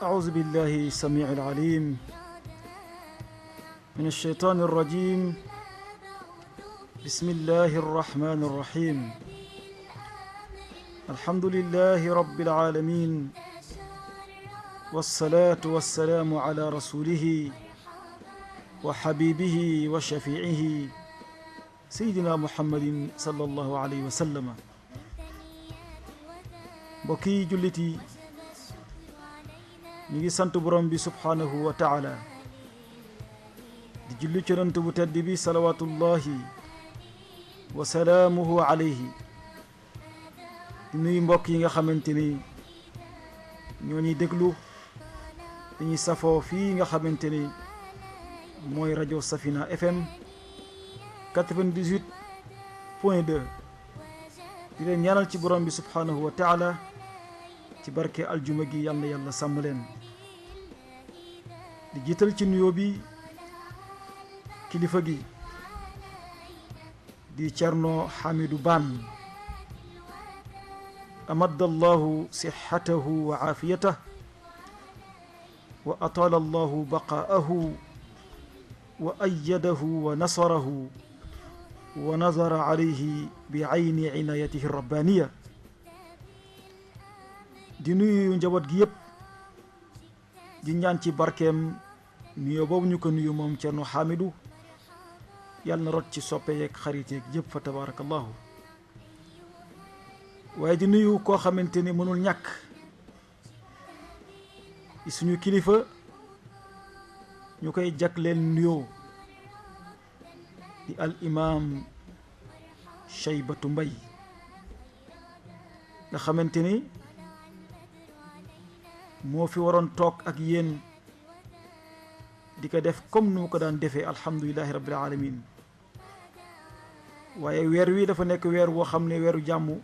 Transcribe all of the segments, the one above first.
أعوذ بالله السميع العليم من الشيطان الرجيم. بسم الله الرحمن الرحيم. الحمد لله رب العالمين، والصلاة والسلام على رسوله وحبيبه وشفيعه سيدنا محمد صلى الله عليه وسلم. بكي جلتي ñi ngi sant borom bi subhanahu wa taala di julli ci yonent bu tedd bi salawatullahi wa salaamuhu alayhi. di nuyu mbokk yi nga xamante ni ñoo ñuy déglu dañuy safoo fii nga xamante ni mooy rajo Safina FM 98.2 di leen ñaanal ci borom bi subhanahu wa taala ci barke aljuma gi yàlla yàlla sàmm leen. di jiital ci nuyoo bi kilifa gi di Cerno Hamidou Bane amadallahu sihatahu wa aafiyatahu wa atala allahu baqaahu wa ayyadahu wa nasarahu wa nazara alayhi bi ayni inayatihi rabbaniya. di nuyu njaboot gi yëpp di ñaan ci barkeem nuyoo boobu ñu ko nuyu moom Cerno Hamidou yàlla na rot ci soppe yeeg xarit yeeg yëpp fa tabarakallahu. waaye di nuyu koo xamante ni mënul ñàkk di suñu kilifa ñu koy jagleel nuyoo di al imam Cheybatu Mbay nga xamante ni moo fi waroon toog ak yéen di ko def comme nu mu ko daan defee alhamdulilahi rabbil alamin. waaye weer wi dafa nekk weer woo xam ne weeru jaamu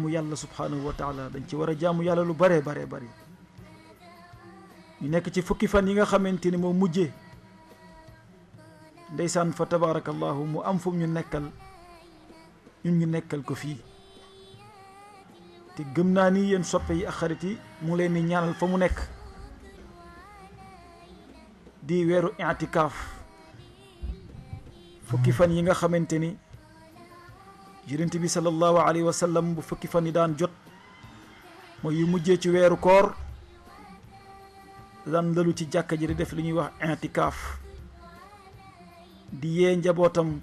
yàlla subhanahu wa taala dañ ci war a jaamu yàlla lu bare bare bari. ñu nekk ci fukki fan yi nga xamante ni moo mujjee ndeysaan fa tabarakallahu mu am fu ñu nekkal ñun ñu nekkal ko fii te gëm naa ni yéen soppe yi ak xarit yi mu leen di ñaanal fa mu nekk di weeru i'tikaaf fukki fan yi nga xamante ni yonent bi sallallahu alayhi wa sallam bu fukki fan yi daan jot mooy yu mujjee ci weeru koor daan lalu ci jàkka ji di def li ñuy wax i'tikaaf di yee njabootam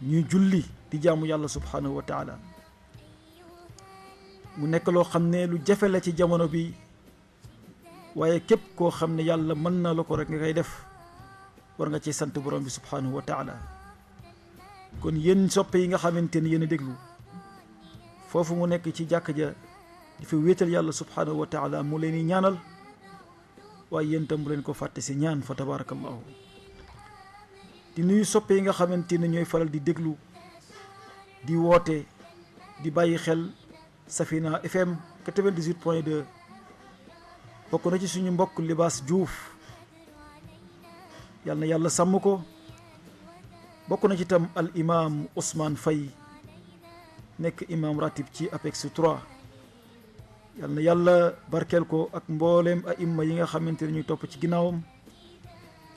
ñuy julli di jaamu yàlla subhanahu wa taala. mu nekk loo xam ne lu jafe la ci jamono bi waaye képp koo xam ne yàlla mën na la ko rek nga koy def war nga ci sant borom bi subhanahu wa taala. kon yéen soppe yi nga xamante ni yéen a déglu foofu mu nekk ci jàkka ja di fi wéetal yàlla subhanahu wa taala mu leen di ñaanal waaye yéen tam bu leen ko fàtte si ñaan fa tabarakallahu. di nuyu soppe yi nga xamante ni ñooy faral di déglu di woote di bàyyi xel Safina FM 98.2 bokk na ci suñu mbokk Libaas Diouf yal na yàlla sàmm ko. bokk na ci tam al imam Ousmane Faye nekk imam ratib ci APEX 3 yal na yàlla barkeel ko ak mbooleem aimma yi nga xamante ne ñuy topp ci ginnaawam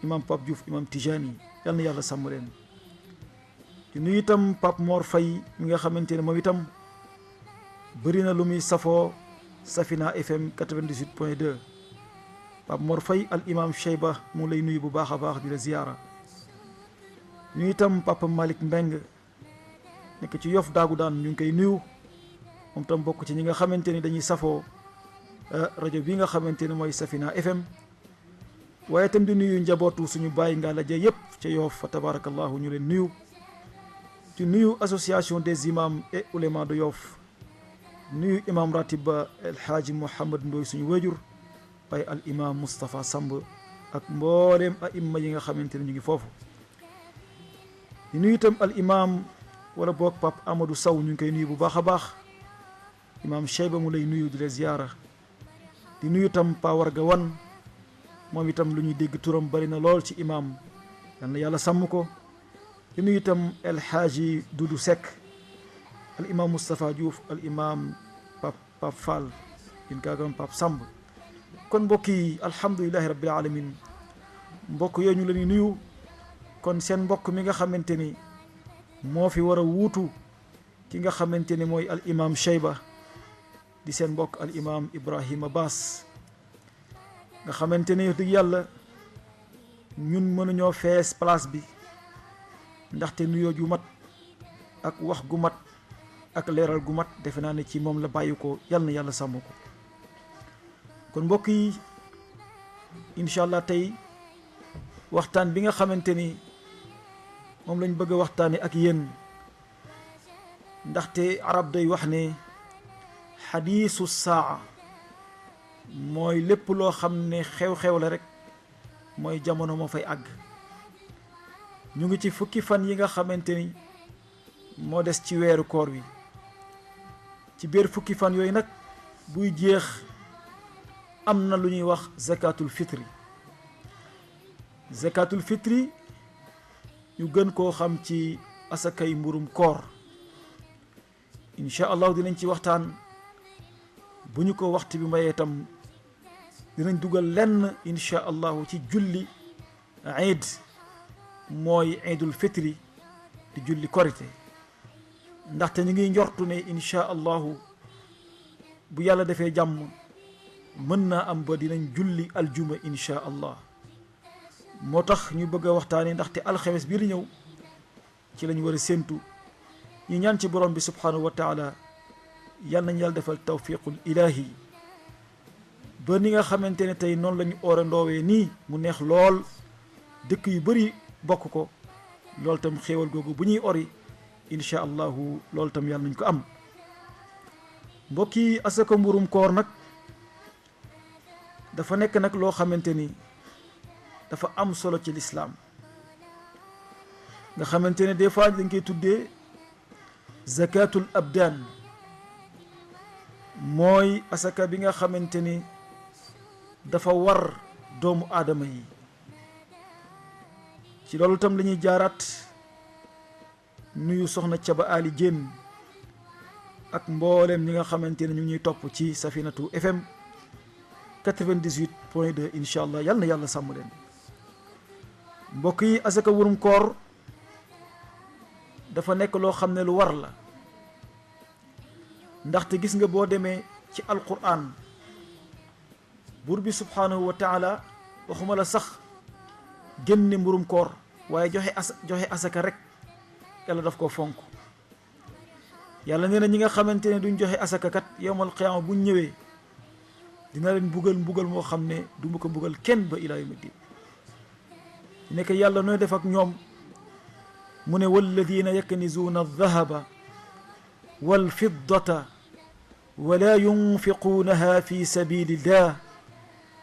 imam Pape Diouf imam Tijani yal na yàlla sàmm leen. di nuyu itam Pape Mor Faye mi nga xamante ne moom itam bëri na lu muy safoo Safina FM 98.2. Pape Mor Faye al imam Cheyba mu lay nuyu bu baax a baax di la ziyaara. ñu itam Papa Malick Mbeng nekk ci Yoff daagu daan ñu ngi koy nuyu moom tam bokk ci ñi nga xamante ni dañuy safoo rajo bi nga xamante ni mooy Safina FM. waaye itam di nuyu njabootu suñu bàyyi nga la jë yëpp ca Yoff fa tabarakallahu ñu leen nuyu. ci nuyu association des imams et oulémas de Yoff nuyu imam ratib El Hadji Mouhamad Ndoy suñu wéjur waaye al imam Moustapha Samb ak mbooleem aimma yi nga xamante ni ñu ngi foofu. di nuyu itam al imam wala boog Pape Amadou Sow ñu ngi koy nuyu bu baax a baax imam Cheyba mu lay nuyu di la ziyaara. di nuyu itam Pa Warga Wan moom itam lu ñuy dégg turam bari na lool ci imam yal na yàlla sàmm ko. di nuyu itam El Hadji Doudou Seck al imam Moustapha Diouf al imam Pape Fall in kaagam Pape Samb kon mbokk yi alhamdulilahi rabbil alamin mbokk yooyu ñu leen di nuyu kon seen mbokk mi nga xamante ni moo fi war a wuutu ki nga xamante ni mooy al imam Cheyba di seen mbokk al imam Ibrahima Bass nga xamante ni dëgg yàlla ñun mënuñoo fees place bi ndaxte nuyoo ju mat ak wax gu mat ak leeral gu mat defe naa ne ci moom la bàyyi ko yal na yàlla sàmm ko kon mbokk yi incha allah tey waxtaan bi nga xamante ni moom lañ bëgg a waxtaane ak yéen ndaxte arab day wax ne xadiisu saa mooy lépp loo xam ne xew-xew la rek mooy jamono moo fay àgg ñu ngi ci fukki fan yi nga xamante ni moo des ci weeru koor wi ci biir fukki fan yooyu nag buy jeex am na lu ñuy wax zakatul fitri ñu gën koo xam ci asakay mburum koor incha allah dinañ ci waxtaan bu ñu ko waxtu bi mayee tam dinañ dugal lenn incha allahu ci julli iid mooy iidul fitri di julli korite ndaxte ñu ngi njortu ne incha allahu bu yàlla defee jàmm mën naa am ba dinañ julli aljuma incha allah moo tax ñu bëgg a waxtaane ndaxte alxames bii di ñëw ci lañ war a séentu ñu ñaan ci borom bi subhanahu wa taala yal nañ yàlla defal tawfiqul ilahi ba ni nga xamante ne tey noonu la ñu oore ndoowee nii mu neex lool dëkk yu bëri bokk ko loolu tam xéewal googu bu ñuy ori incha allahu loolu tam yàlla nañ ko am mbokk yi asaka mburum koor nag dafa nekk nag loo xamante ni dafa am solo ci lislaam nga xamante ne des fois dañ koy tuddee zakatul abdaan mooy asaka bi nga xamante ni dafa war doomu aadama yi ci loolu tam la ñuy jaaraat nuyu soxna Caba Ali Diène ak mboolem ñi nga xamante ne ñu ngi ñuy topp ci Safinatu FM 98.2 incha allah yal na yàlla sàmm leen mbokk yi asaka wurum koor dafa nekk loo xam ne lu war la ndaxte gis nga boo demee ci alquran buur bi subhanahu wa taala waxuma la sax génne mburum koor waaye joxe asaka rek yàlla daf ko fonk yàlla nee na ñi nga xamante ne duñ joxe asaka kat yowmal qiyaama buñ ñëwee dina leen mbugal moo xam ne du mu ko mbugal kenn ba ilaa yawmi diin nekk yàlla nooy def ak ñoom mu ne walladina yaknizuuna aldahaba walfiddata wala yunfiquunaha fi sabilillah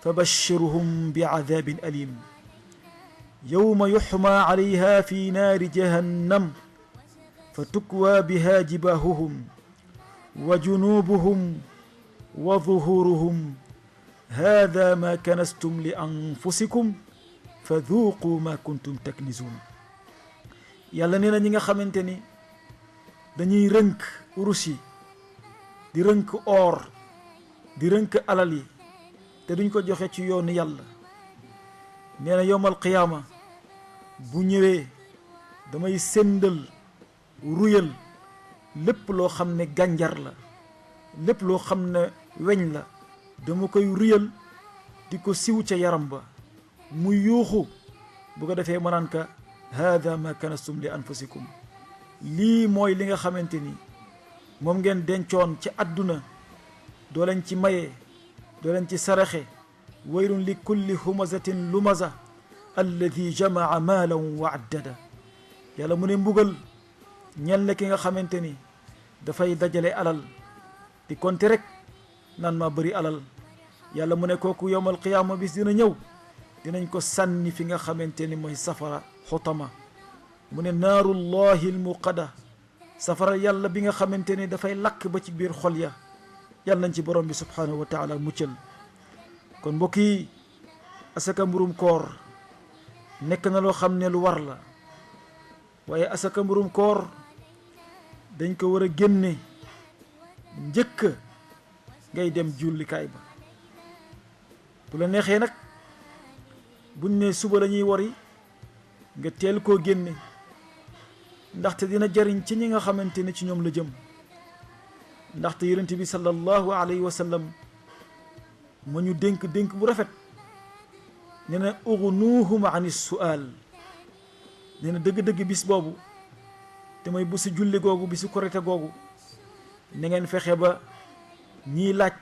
fabashirhum biadabin alim yowma yuxma alayha fi naari jahannam فتكوى بها جباههم وجنوبهم وظهورهم هذا ما كنستم لأنفسكم فذوقوا ما كنتم تكنزون yàlla nee na ñi nga xamante ni dañuy rënk urus yi di rënk or di rënk alal yi te duñ ko joxe ci yoonu yàlla nee na yowmal qiyaama bu ñëwee damay sëndal ruyal lépp loo xam ne gànjar la lépp loo xam ne weñ la dama koy ruyal di ko siw ca yaram ba muy yuuxu bu ko defee mënaan ka hada ma kanastum li anfusikum lii mooy li nga xamante ni moom ngeen dencoon ci àdduna doo leen ci maye doo leen ci saraxe waylun li kulli humazatin lumaza alladi jamaa maalan wa addada yàlla mu ne mbugal ñel na ki nga xamante ni dafay dajale alal di konte rek naan ma bëri alal yàlla mu ne kooku yowmal qiyaama bis dina ñëw dinañ ko sànni fi nga xamante ni mooy safara xutama mu ne naarullahi almuqada safara yàlla bi nga xamante ni dafay lakk ba ci biir xol ya yàlla nañ ci borom bi subhanahu wa taala muccal kon mbokk yi asaka mburum koor nekk na loo xam ne lu war la waaye asaka mburum koor dañ ko war a génne njëkk ngay dem jullikaay ba bu la neexee nag buñ ne suba la ñuy wori nga teel koo génne ndaxte dina jariñ ci ñi nga xamante ne ci ñoom la jëm ndaxte yonent bi sallallahu alayhi wa sallam ma ñu dénk bu rafet nee na ughnuhum an su'al nee na dëgg-dëgg bis boobu te mooy bisu julli googu bisu korite googu na ngeen fexe ba ñii laaj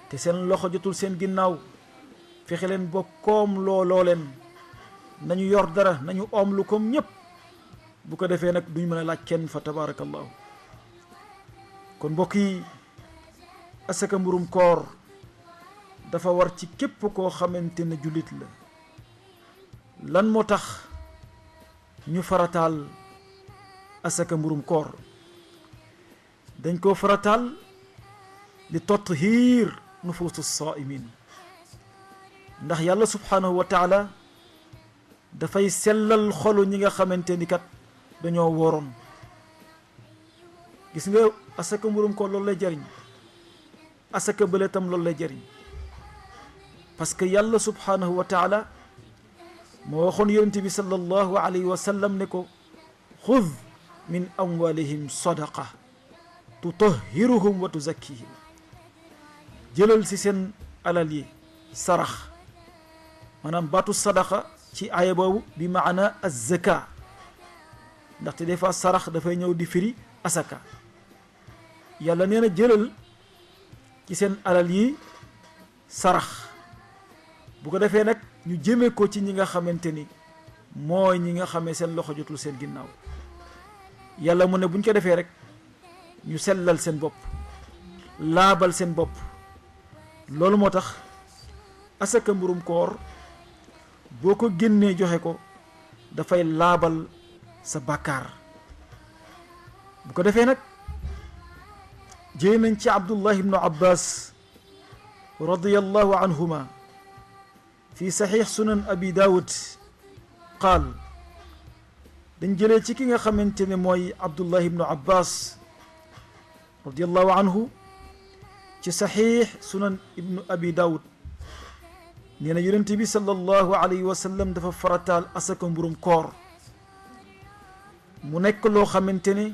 te seen loxo jotul seen ginnaaw fexe leen ba koom looloo leen nañu yor dara nañu oom lu comme ñëpp bu ko defee nag duñ mën a laaj kenn fa tabarakallahu kon mbokk yi asaka mburum koor dafa war ci képp koo xamante ne jullit la lan moo tax ñu farataal asaka mburum koor dañ koo farataal li tathiir nufuusu saaimin ndax yàlla subhaanahu wa taala dafay sellal xolu ñi nga xamante ni kat dañoo wóoroon gis nga asaka mburum koor loolu lay jariñ asaka bële tam loolu lay jariñ parce que yàlla subhaanahu wa taala moo waxoon yonent bi sallallahu alayhi wa sallam ne ko xud min amwalihim sadaqa tutahhiruhum wa tuzakkihim jëlal si seen alal yi sarax maanaam baatu sadaqa ci aaya boobu bi maana az-zaka ndaxte des fois sarax dafay ñëw di firi asaka yàlla nee na jëlal ci seen alal yi sarax bu ko defee nag ñu jëmee ko ci ñi nga xamante ni mooy ñi nga xamee seen loxo jotul seen ginnaaw yàlla mu ne buñ ko defee rek ñu sellal seen bopp laabal seen bopp loolu moo tax asaka mburum koor boo ko génnee joxe ko dafay laabal sa bàkkaar bu ko defee nag jëy nañ ci Abdullah ibnu Abbas radiyallahu anhuma fi saxiix sunan abi daawud qaal dañ jëlee ci ki nga xamante ne mooy Abdullah ibnu Abbas radiyallahu anhu ci saxiix sunan ibnu abi daawud nee na yonent bi sallallahu alayhi wa sallam dafa farataal asaka mburum koor mu nekk loo xamante ne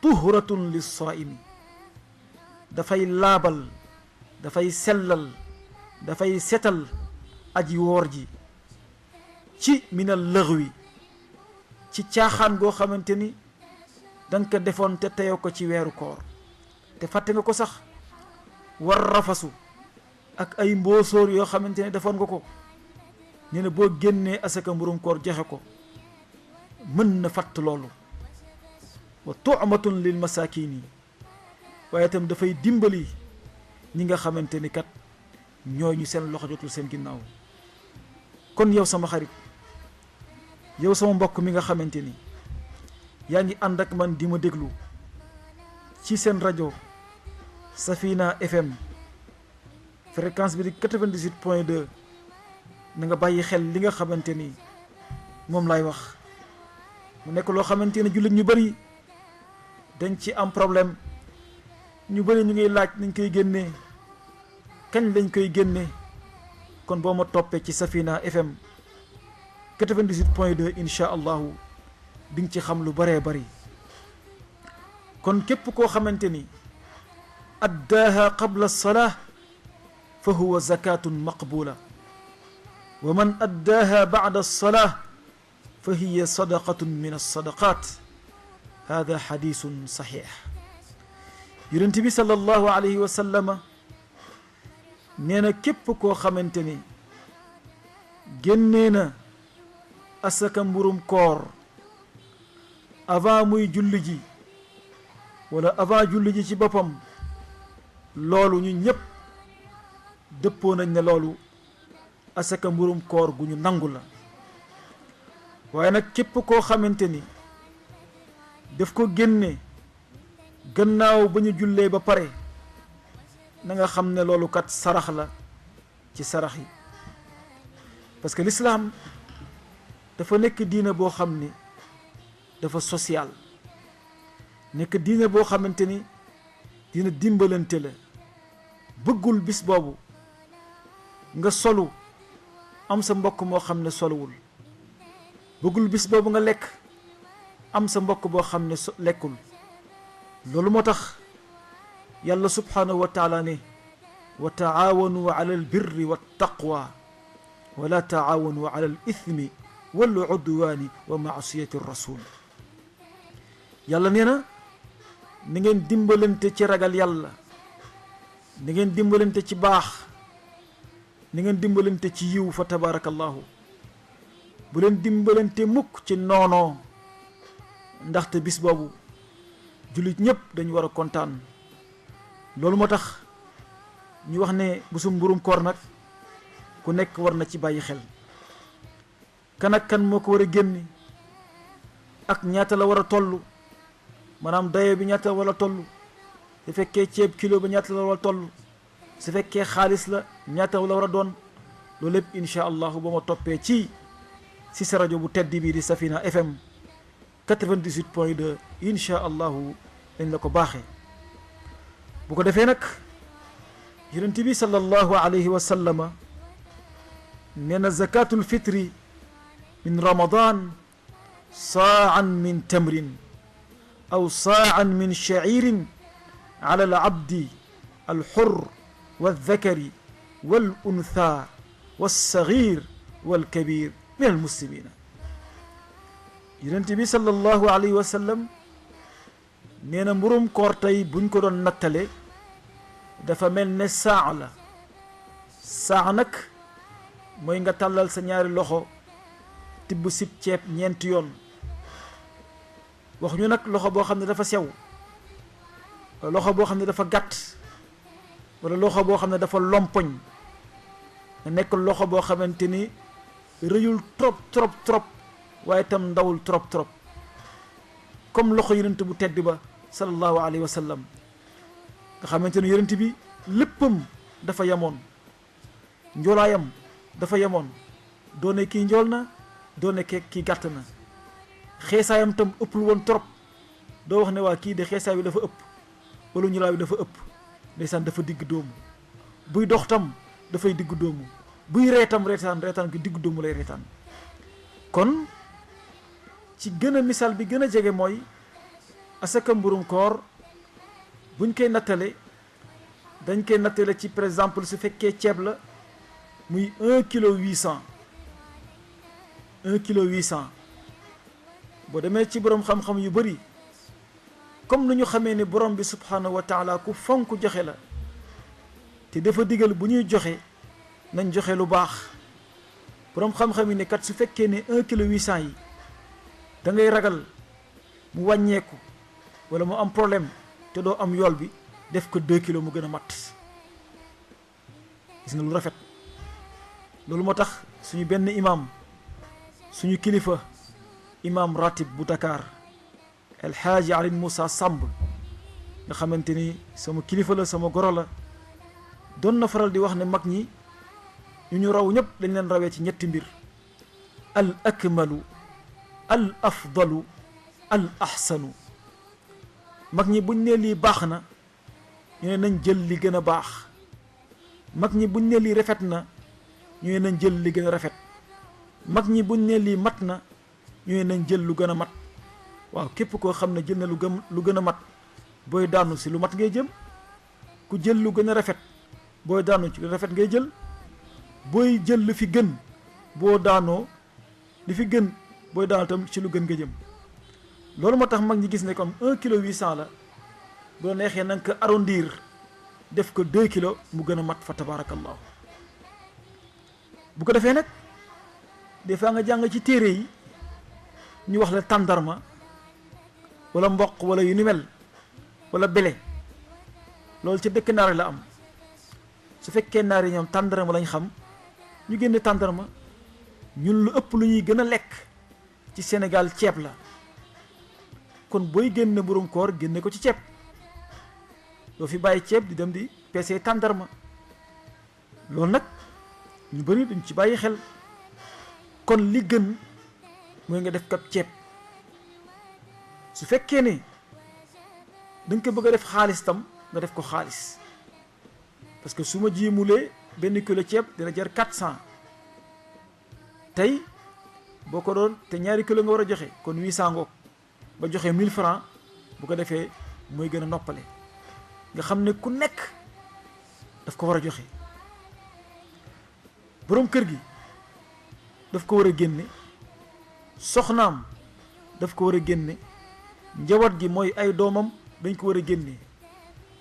tuhratun lissaa'imi dafay laabal dafay sellal dafay setal aji woor ji ci minal lëxwi ci caaxaan goo xamante ni danga ko defoon te teyoo ko ci weeru koor te fàtte nga ko sax war rafasu ak ay mboosóor yoo xamante ne defoon nga ko nee na boo génnee asaka mburum koor joxe ko mën na fatt loolu wa tu'matun lil masakini waaye itam dafay dimbali ñi nga xamante ni kat ñooñu seen loxo jotul seen ginnaaw kon yow sama xarit yow sama mbokk mi nga xamante ni yaa ngi ànd ak man di ma déglu ci seen rajo Safina FM fréquence bi di 98.2 na nga bàyyi xel li nga xamante ni moom laay wax mu nekk loo xamante ne jullit ñu bari dañ ci am problème ñu bari ñu ngi laaj nañ koy génnee kañ lañ koy génnee kon boo ma toppee ci Safina FM 98.2 incha allahu di nga ci xam lu baree bari kon képp koo xamante ni addaaha qabla alsalaa fa huwa zakatun maqbula wa man addaaha bacda alsalaa fa hiya sadaqatun min alsadaqat hada xadisun saxiix yonent bi sallallahu alayhi wa sallama nee na képp koo xamante ni génnee na asaka mburum koor avant muy julli ji wala avant julli ji ci boppam loolu ñu ñëpp dëppoo nañ ne loolu asaka mburum koor gu ñu nangu la waaye nag képp koo xamante ni daf ko génne gannaaw ba ñu jullee ba pare na nga xam ne loolu kat sarax la ci sarax yi parce que l'islam dafa nekk diina boo xam ni dafa social nekk diina boo xamante ni dina dimbalante la bëggul bis boobu nga solu am sa mbokk moo xam ne soluwul, bëggul bis boobu nga lekk am sa mbokk boo xam ne lekkul. loolu moo tax yàlla subhanahu wa taala ne wa taawanu ala albirri wattaqwa wala taawanu ala al ithmi wal udwaani wa maasiyati rasul. yàlla nee na ni ngeen dimbalante ci ragal yàlla, ni ngeen dimbalante ci baax, ni ngeen dimbalante ci yiw fa tabarakallahu. bu leen dimbalante mukk ci noonoo, ndaxte bis boobu jullit ñëpp dañu war a kontaan. loolu moo tax ñu wax ne bisum mburum koor nag ku nekk war na ci bàyyi xel. kan ak kan moo ko war a génne ak ñaata la war a toll, maanaam dayo bi ñaata la war a toll, su fekkee ceeb kilo ba ñaata la war a toll, su fekkee xaalis la ñaata la war a doon. loolu lépp incha allahu ba ma toppee ci sa rajo bu tedd bii di Safina FM 98.2 incha allahu dañ la ko baaxee. bu ko defee nag yonent bi sallallahu alayhi wa sallama nee na zakatul fitri min ramadan saa'an min tamrin aw saa'an min sha'irin ala al abdi al hurr wal dhakari wal untha wal saghir wal kabir min al muslimina. yonent bi sallallahu alayhi wa sallam nee na mburum koor tey buñ ko doon nattale dafa mel ne saa la. saa nag mooy nga tàllal sa ñaari loxo tibb sib ceeb ñeenti yoon. wax ñu nag loxo boo xam ne dafa sew, wala loxo boo xam ne dafa gàtt, wala loxo boo xam ne dafa lompoñ. nga nekk loxo boo xamante ni rëyul trop trop trop waaye itam ndawul trop trop, comme loxo yonent bu tedd ba sallallahu alayhi wa sallam nga xamante ne yonent bi léppam dafa yemoon, njoolaayam dafa yemoon. doone kii njool na, doone kii gàtt na. xeesaayam tam ëppul woon trop, doo wax ne waa kii de xeesaay bi dafa ëpp wala ñulaay bi dafa ëpp. ndeysaan dafa digg doomu. buy dox tam dafay digg doomu, buy reetam reetaan gi digg doomu lay reetaan. kon ci gën a misaal bi gën a jege mooy asaka mburum koor buñ koy nattale dañ koy nattale ci par exemple su fekkee ceeb la muy 1 kilo 800 1 kilo 800. boo demee ci borom xam-xam yu bëri comme nu ñu xamee ne borom bi subhanahu wa taala ku fonk joxe la te dafa digal bu ñuy joxe nañ joxe lu baax. borom xam-xam yi ne kat su fekkee ne 1 kilo 800 yi da ngay ragal mu wàññeeku wala mu am problème te doo am yool bi, def ko 2 kilos mu gën a mat. gis nga lu rafet. loolu moo tax suñu benn imam, suñu kilifa imam ratib bu Dakar El Hadji Ali Moussa Samb nga xamante ni sama kilifa la, sama goro la, doon na faral di wax ne mag ñi ñu raw ñëpp dañ leen rawee ci ñetti mbir: al akmalu, al afdalu, al ahsanu. mag ñi buñ ne lii baax na ñu ne nañ jël li gën a baax. mag ñi buñ ne lii rafet na ñu ne nañ jël li gën a rafet. mag ñi buñ ne lii mat na ñu ne nañ jël lu gën a mat. waaw képp koo xam ne jël na lu gën a mat booy daanu si lu mat ngay jëm. ku jël lu gën a rafet booy daanu ci lu rafet ngay jël. booy jël li fi gën boo daanoo li fi gën booy daanoo tam ci lu gën nga jëm. loolu moo tax mag ñi gis ne comme 1 kilo 800 la, boo neexee na nga ko arrondir def ko 2 kilos mu gën a mat fa tabarakallahu. bu ko defee nag des fois nga jàng ci téere yi ñu wax la tàndarma wala mboq wala yu ni mel wala bele. loolu ci dëkk naare la am. su fekkee naar yi ñoom tàndarma lañ xam, ñu génne tàndarma. ñun lu ëpp lu ñuy gën a lekk ci Sénégal ceeb la. kon booy génne mburum koor génne ko ci ceeb, doo fi bàyyi ceeb di dem di peese tàndarma. loolu nag ñu bëri duñ ci bàyyi xel. kon li gën mooy nga def kap ceeb. su fekkee ne dañ ko bëgg a def xaalis tam nga def ko xaalis. parce que su ma jiimulee benn kilo ceeb dina jar 400 tey boo ko doon te ñaari kilo nga war a joxe kon 800 ngoog ba joxe 1000 francs bu ko defee mooy gën a noppale nga xam ne ku nekk daf ko war a joxe boroom kër gi daf ko war a génne soxnaam daf ko war a génne njaboot gi mooy ay doomam dañ ko war a génne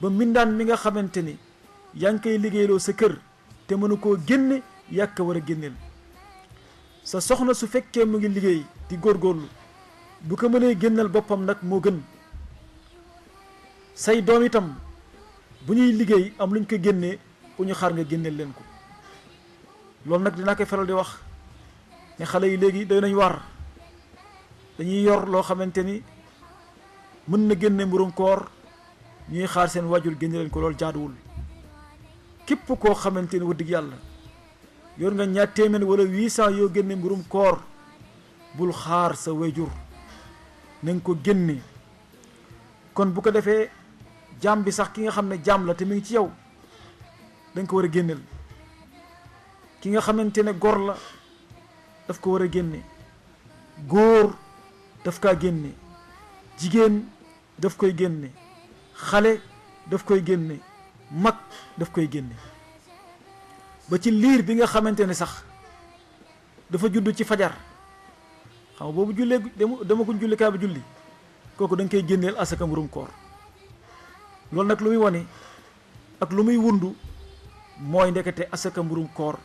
ba mbindaan mi nga xamante ni yaa ngi koy liggéeyloo sa kër te mënu koo génne yaa ko war a génneel sa soxna su fekkee mu ngi liggéey di góorgóorlu bu ko mënee génneel boppam nag moo gën say doom itam bu ñuy liggéey am luñ ko génnee bu ñu xaar nga génneel leen ko loolu nag dinaa koy faral di wax ne xale yi léegi doy nañ war dañuy yor loo xamante ni mën na génne mburum koor ñuy xaar seen waajur génne leen ko loolu jaaduwul képp koo xamante ni wax dëgg yàlla yor nga ñaar téeméer wala 800 yoo génne mburum koor bul xaar sa waajur na nga ko génne kon bu ko defee jaam bi sax ki nga xam ne jaam la te mi ngi ci yow da nga ko war a génneel ki nga xamante ne gor la daf ko war a génne góor daf kaa génne jigéen daf koy génne xale daf koy génne mag daf koy génne ba ci liir bi nga xamante ne sax dafa judd ci fajar xam nga boobu jullee dama ko jullikaay ba julli kooku da nga koy génneel asaka mburum koor loolu nag lu muy wane ak lu muy wundu mooy ndekete asaka mburum koor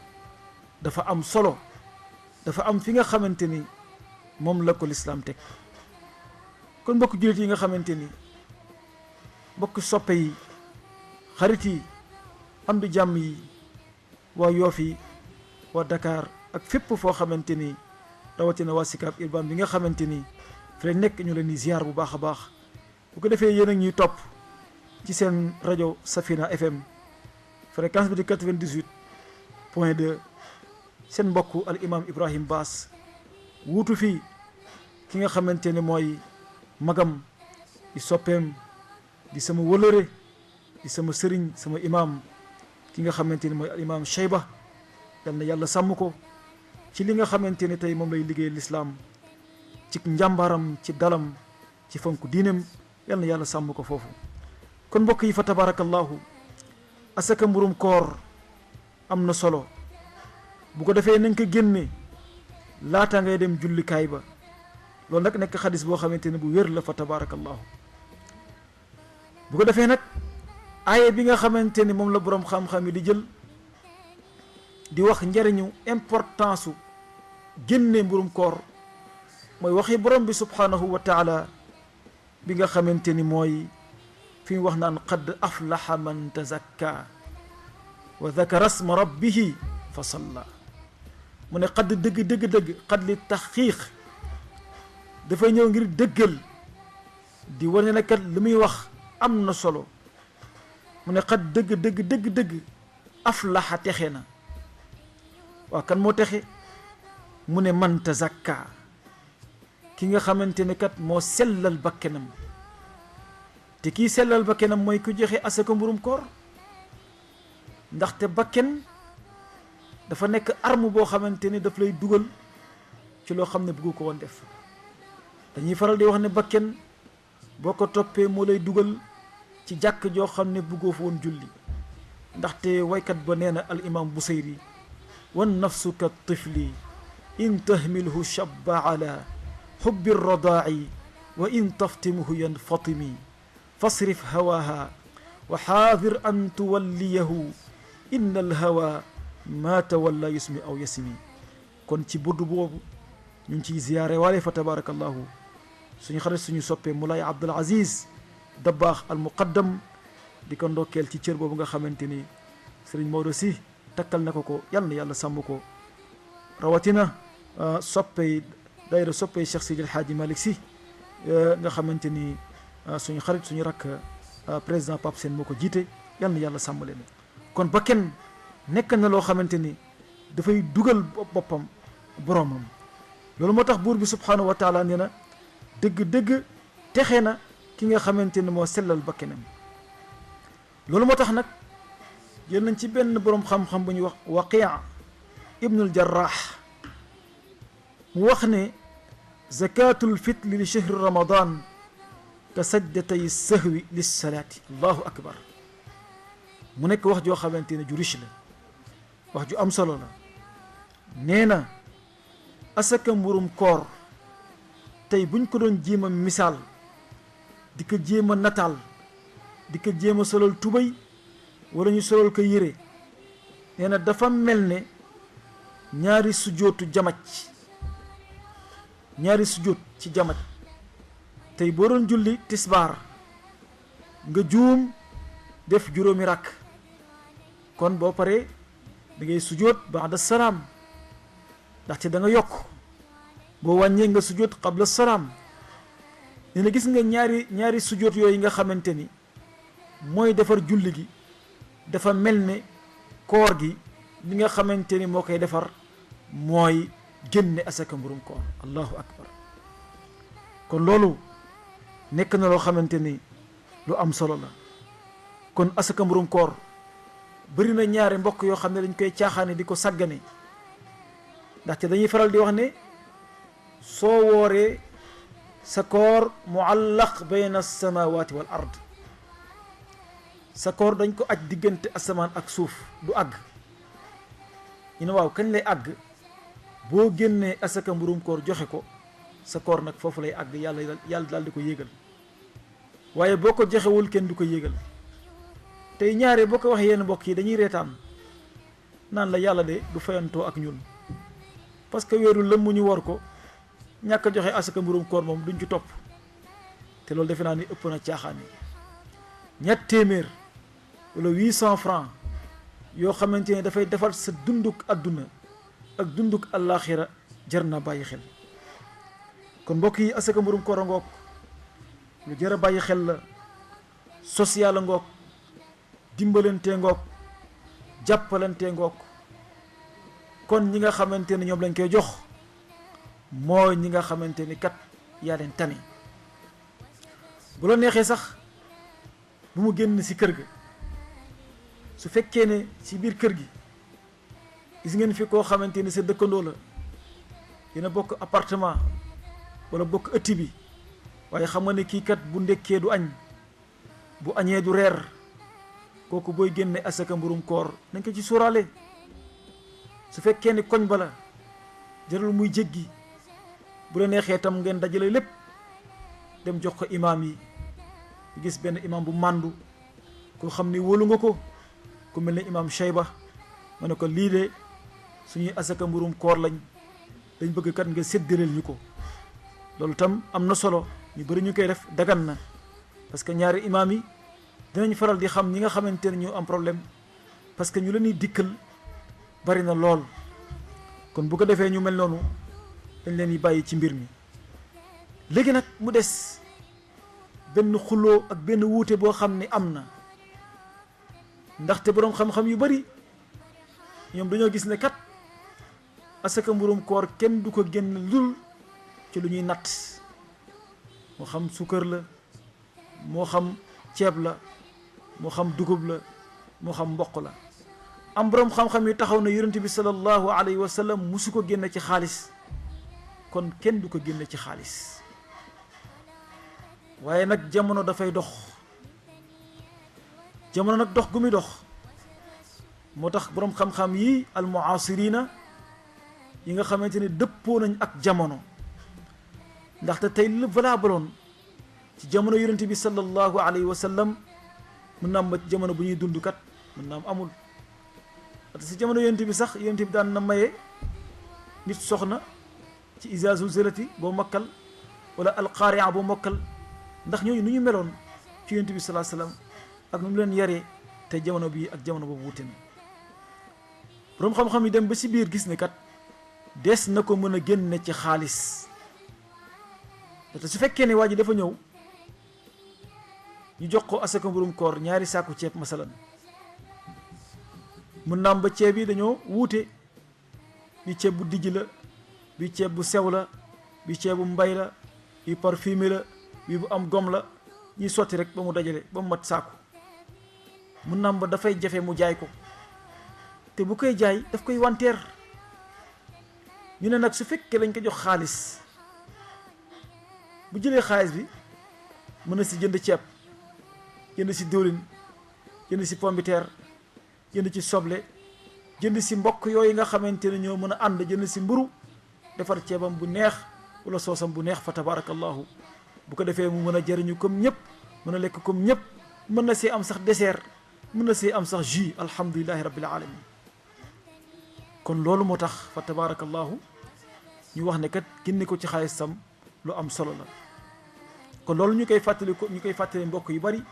dafa am solo dafa am fi nga xamante ni moom la ko lislaam teg kon mbokk jullit yi nga xamante ni mbokk soppe yi xarit yi am di jàmm yi waa Yoof yi waa Dakar ak fépp foo xamante ni rawatina waa Sicap Urbam bi nga xamante ni fi la nekk ñu leen di ziar bu baax a baax bu ko defee yéen a ñuy topp ci seen rajo Safina FM fréquence bi di 98.2 seen mbokk al imam Ibrahim Bass wuutu fii ki nga xamante ne mooy magam di soppeem di sama wëlëre di sama sëriñ sama imam ki nga xamante ne mooy al imam Cheyba yal na yàlla sàmm ko ci li nga xamante ne tey moom lay liggéey lislaam ci njàmbaram ci dalam ci fonk diineem yal na yàlla sàmm ko foofu kon mbokk yi fa tabarakallahu asaka mburum koor am na solo bu ko defee nañ ko génne laata ngay dem jullikaay ba loolu nag nekk xadis boo xamante ne bu wér la fa tabarakallahu bu ko defee nag aaye bi nga xamante ni moom la boroom xam-xam yi di jël di wax njariñu importance su génne mburum koor mooy waxi borom bi subhanahu wa taala bi nga xamante ni mooy fi mu wax naan qad aflaha man tazakka wa dhakara asma rabbihi fa salla mu ne qad dëgg qad li taxqiiq dafay ñëw ngir dëggal di wane ne kat li muy wax am na solo mu ne qad dëgg aflaha texe na waaw kan moo texe mu ne man tazakka ki nga xamante ne kat moo sellal bakkenam te kii sellal bakkenam mooy ku joxe asaka mburum koor ndaxte bakken dafa nekk arme boo xamante ni daf lay dugal ci loo xam ne bëggu ko woon def dañuy faral di wax ne bakken boo ko toppee moo lay dugal ci jàkk joo xam ne bëggoo fa woon julli ndaxte waykat ba nee na al imam Busayri wan nafsu ka tifli in tahmilhu shabba ala xubbi radaa'i wa in taftimhu yanfatimi fasrif hawaha wa xaadir an tuwalliyahu inna alhawa ma tawalla yusmi aw yasmi kon ci burdu boobu ñu ngi ciy ziyaare waale fa tabarakallahu suñu xarit suñu soppee Moulay Abdul Aziz Dabaax al muqaddam di ko ndokkeel ci cër boobu nga xamante ni Sëriñ Maodo si takkal na ko yal na yàlla sàmm ko rawatina soppey daayira soppey Cheikh Sidi El Hadji Malick si nga xamante ni suñu xarit suñu rakk président Pape Sène moo ko jiite yal na yàlla sàmm leen kon ba kenn nekk na loo xamante ni dafay dugal boppam boromam loolu moo tax buur bi subhanahu wa taala nee na dëgg texe na ki nga xamante ni moo sellal bakkenam loolu moo tax nag jël nañ ci benn boroom xam-xam bu ñuy wax Waqi' ibnul Jarrah mu wax ne zakatul fitri li shahri ramadan ka sajdatay sahwi lissalaati allahu akbar mu nekk wax joo xamante ne ju riche la wax ju am solo la nee na asaka mburum koor tey buñ ko doon jéem a misaal di ko jéem a nataal di ko jéem a solal tubay wala ñu solal ko yére nee na dafa mel ne ñaari sujootu jamaj ñaari sujoot ci jamaj tey boo doon julli tisbaar nga juum def juróomi rakk kon boo paree da ngay sujoot ba'da salaam ndaxte da nga yokk boo wàññee nga sujoot qabla salaam nee na gis nga ñaari sujoot yooyu nga xamante ni mooy defar julli gi dafa mel ne koor gi li nga xamante ni moo koy defar mooy génne asaka mburum koor allahu akbar kon loolu nekk na loo xamante ni lu am solo la kon asaka mburum koor bëri na ñaari mbokk yoo xam ne dañ koy caaxaane di ko sàggane ndaxte dañuy faral di wax ne soo wooree sa koor muallaq bayna as-samawati wal ard sa koor dañ ko aj diggante asamaan ak suuf du àgg ñu ne waaw kañ lay àgg boo génnee asaka mburum koor joxe ko sa koor nag foofu lay àgg yàlla daal di ko yéegal waaye boo ko joxewul kenn du ko yéegal tey ñaare boo ko waxee yenn mbokk yi dañuy reetaan naan la yàlla de du fayantoo ak ñun parce que weeru lëmm ñu war ko ñàkk a joxe asaka mburum koor moom duñ ci topp te loolu defe naa ni ëpp na caaxaan yi ñett téeméer wala 800 francs yoo xamante ne dafay defal sa dunduk adduna ak dunduk àllaaxira jar na bàyyi xel kon mbokk yi asaka mburum koor a ngoog lu jar a bàyyi xel la social a ngoog dimbalantee ngoog jàppalantee ngoog kon ñi nga xamante ne ñoom lañ koy jox mooy ñi nga xamante ni kat yaa leen tane bu la neexee sax bu mu génn ci kër ga su fekkee ne ci biir kër gi gis ngeen fi koo xamante ni sa dëkkandoo la dina bokk appartement wala bokk ëtt bi waaye xam nga ne kii kat bu ndekkee du añ bu añee du reer kooku booy génne asaka mburum koor nañ ko ci sóoraale su fekkee ne koñ ba la jarul muy jéggi bu la neexee tam ngeen dajale lépp dem jox ko imaam yi gis benn imaam bu màndu koo xam ni wóolu nga ko ku mel ne imaam Shayba ma ne ko lii de suñuy asaka mburum koor lañ dañ bëgg kat nga séddaleel ñu ko loolu tam am na solo ñu bëri ñu koy def dagan na parce que ñaari imaam yi dinañ faral di xam ñi nga xamante ne ñu am problème parce que ñu leen di dikkal bari na lool kon bu ko defee ñu mel noonu dañ leen di bàyyi ci mbir mi léegi nag mu des benn xuloo ak benn wuute boo xam ne am na ndaxte boroom xam-xam yu bari ñoom dañoo gis ne kat asaka mburum koor kenn du ko génn lul ci lu ñuy natt moo xam suukar la moo xam ceeb la moo xam dugub la moo xam mboq la am boroom xam-xam yi taxaw na yonent bi sallallahu alayhi wa sallam musu ko génne ci xaalis kon kenn du ko génne ci xaalis waaye nag jamono dafay dox jamono nag dox gu muy dox moo tax boroom xam-xam yi almuasirina yi nga xamante ne dëppoo nañ ak jamono ndaxte tey lu valable ci jamono yonent bi sallallahu alayhi wa sallam mën naa am ba jamono bu ñuy dund kat mën naa am amul parce que si jamono yonent bi sax yonent bi daan na maye nit soxna ci iza zulzilati boo mokkal wala alqaaria boo mokkal ndax ñooñu nu ñu meloon ci yonent bi sallallahu alayhi wa sallam ak nu mu leen yaree te jamono bii ak jamono boobu wute na boroom xam-xam yi dem ba si biir gis ne kat des na ko mën a génne ci xaalis te su fekkee ne waa ji dafa ñëw ñu jox ko asaka mburum koor ñaari saaku ceeb masalan mën naam ba ceeb yi dañoo wuute bi ceeb bu dijj la bi ceeb bu sew la bi ceeb bu mbay la bi parfumé la bi bu am gom la ñuy sotti rek ba mu dajale ba mu mat saaku mun naam ba dafay jafe mu jaay ko te bu koy jaay daf koy wanteer. ñu ne nag su fekkee lañ ko jox xaalis bu jëlee xaalis bi mën na si jënd ceeb, jënd si diwlin, jënd si pombiteer, jënd ci soble, jënd si mbokk yooyu nga xamante ne ñoo mën a ànd jënd si mburu defar ceebam bu neex wala soosam bu neex fa tabarakallahu. bu ko defee mu mën a jëriñu comme ñëpp, mën a lekk comme ñëpp, mën na see am sax dessert, mën na see am sax jus. alhamdulillahi rabbil alamin. kon loolu moo tax fa tabarakallahu ñu wax ne kat génne ko ci xaalisam lu am solo la. kon loolu ñu koy fàttali mbokk yu bari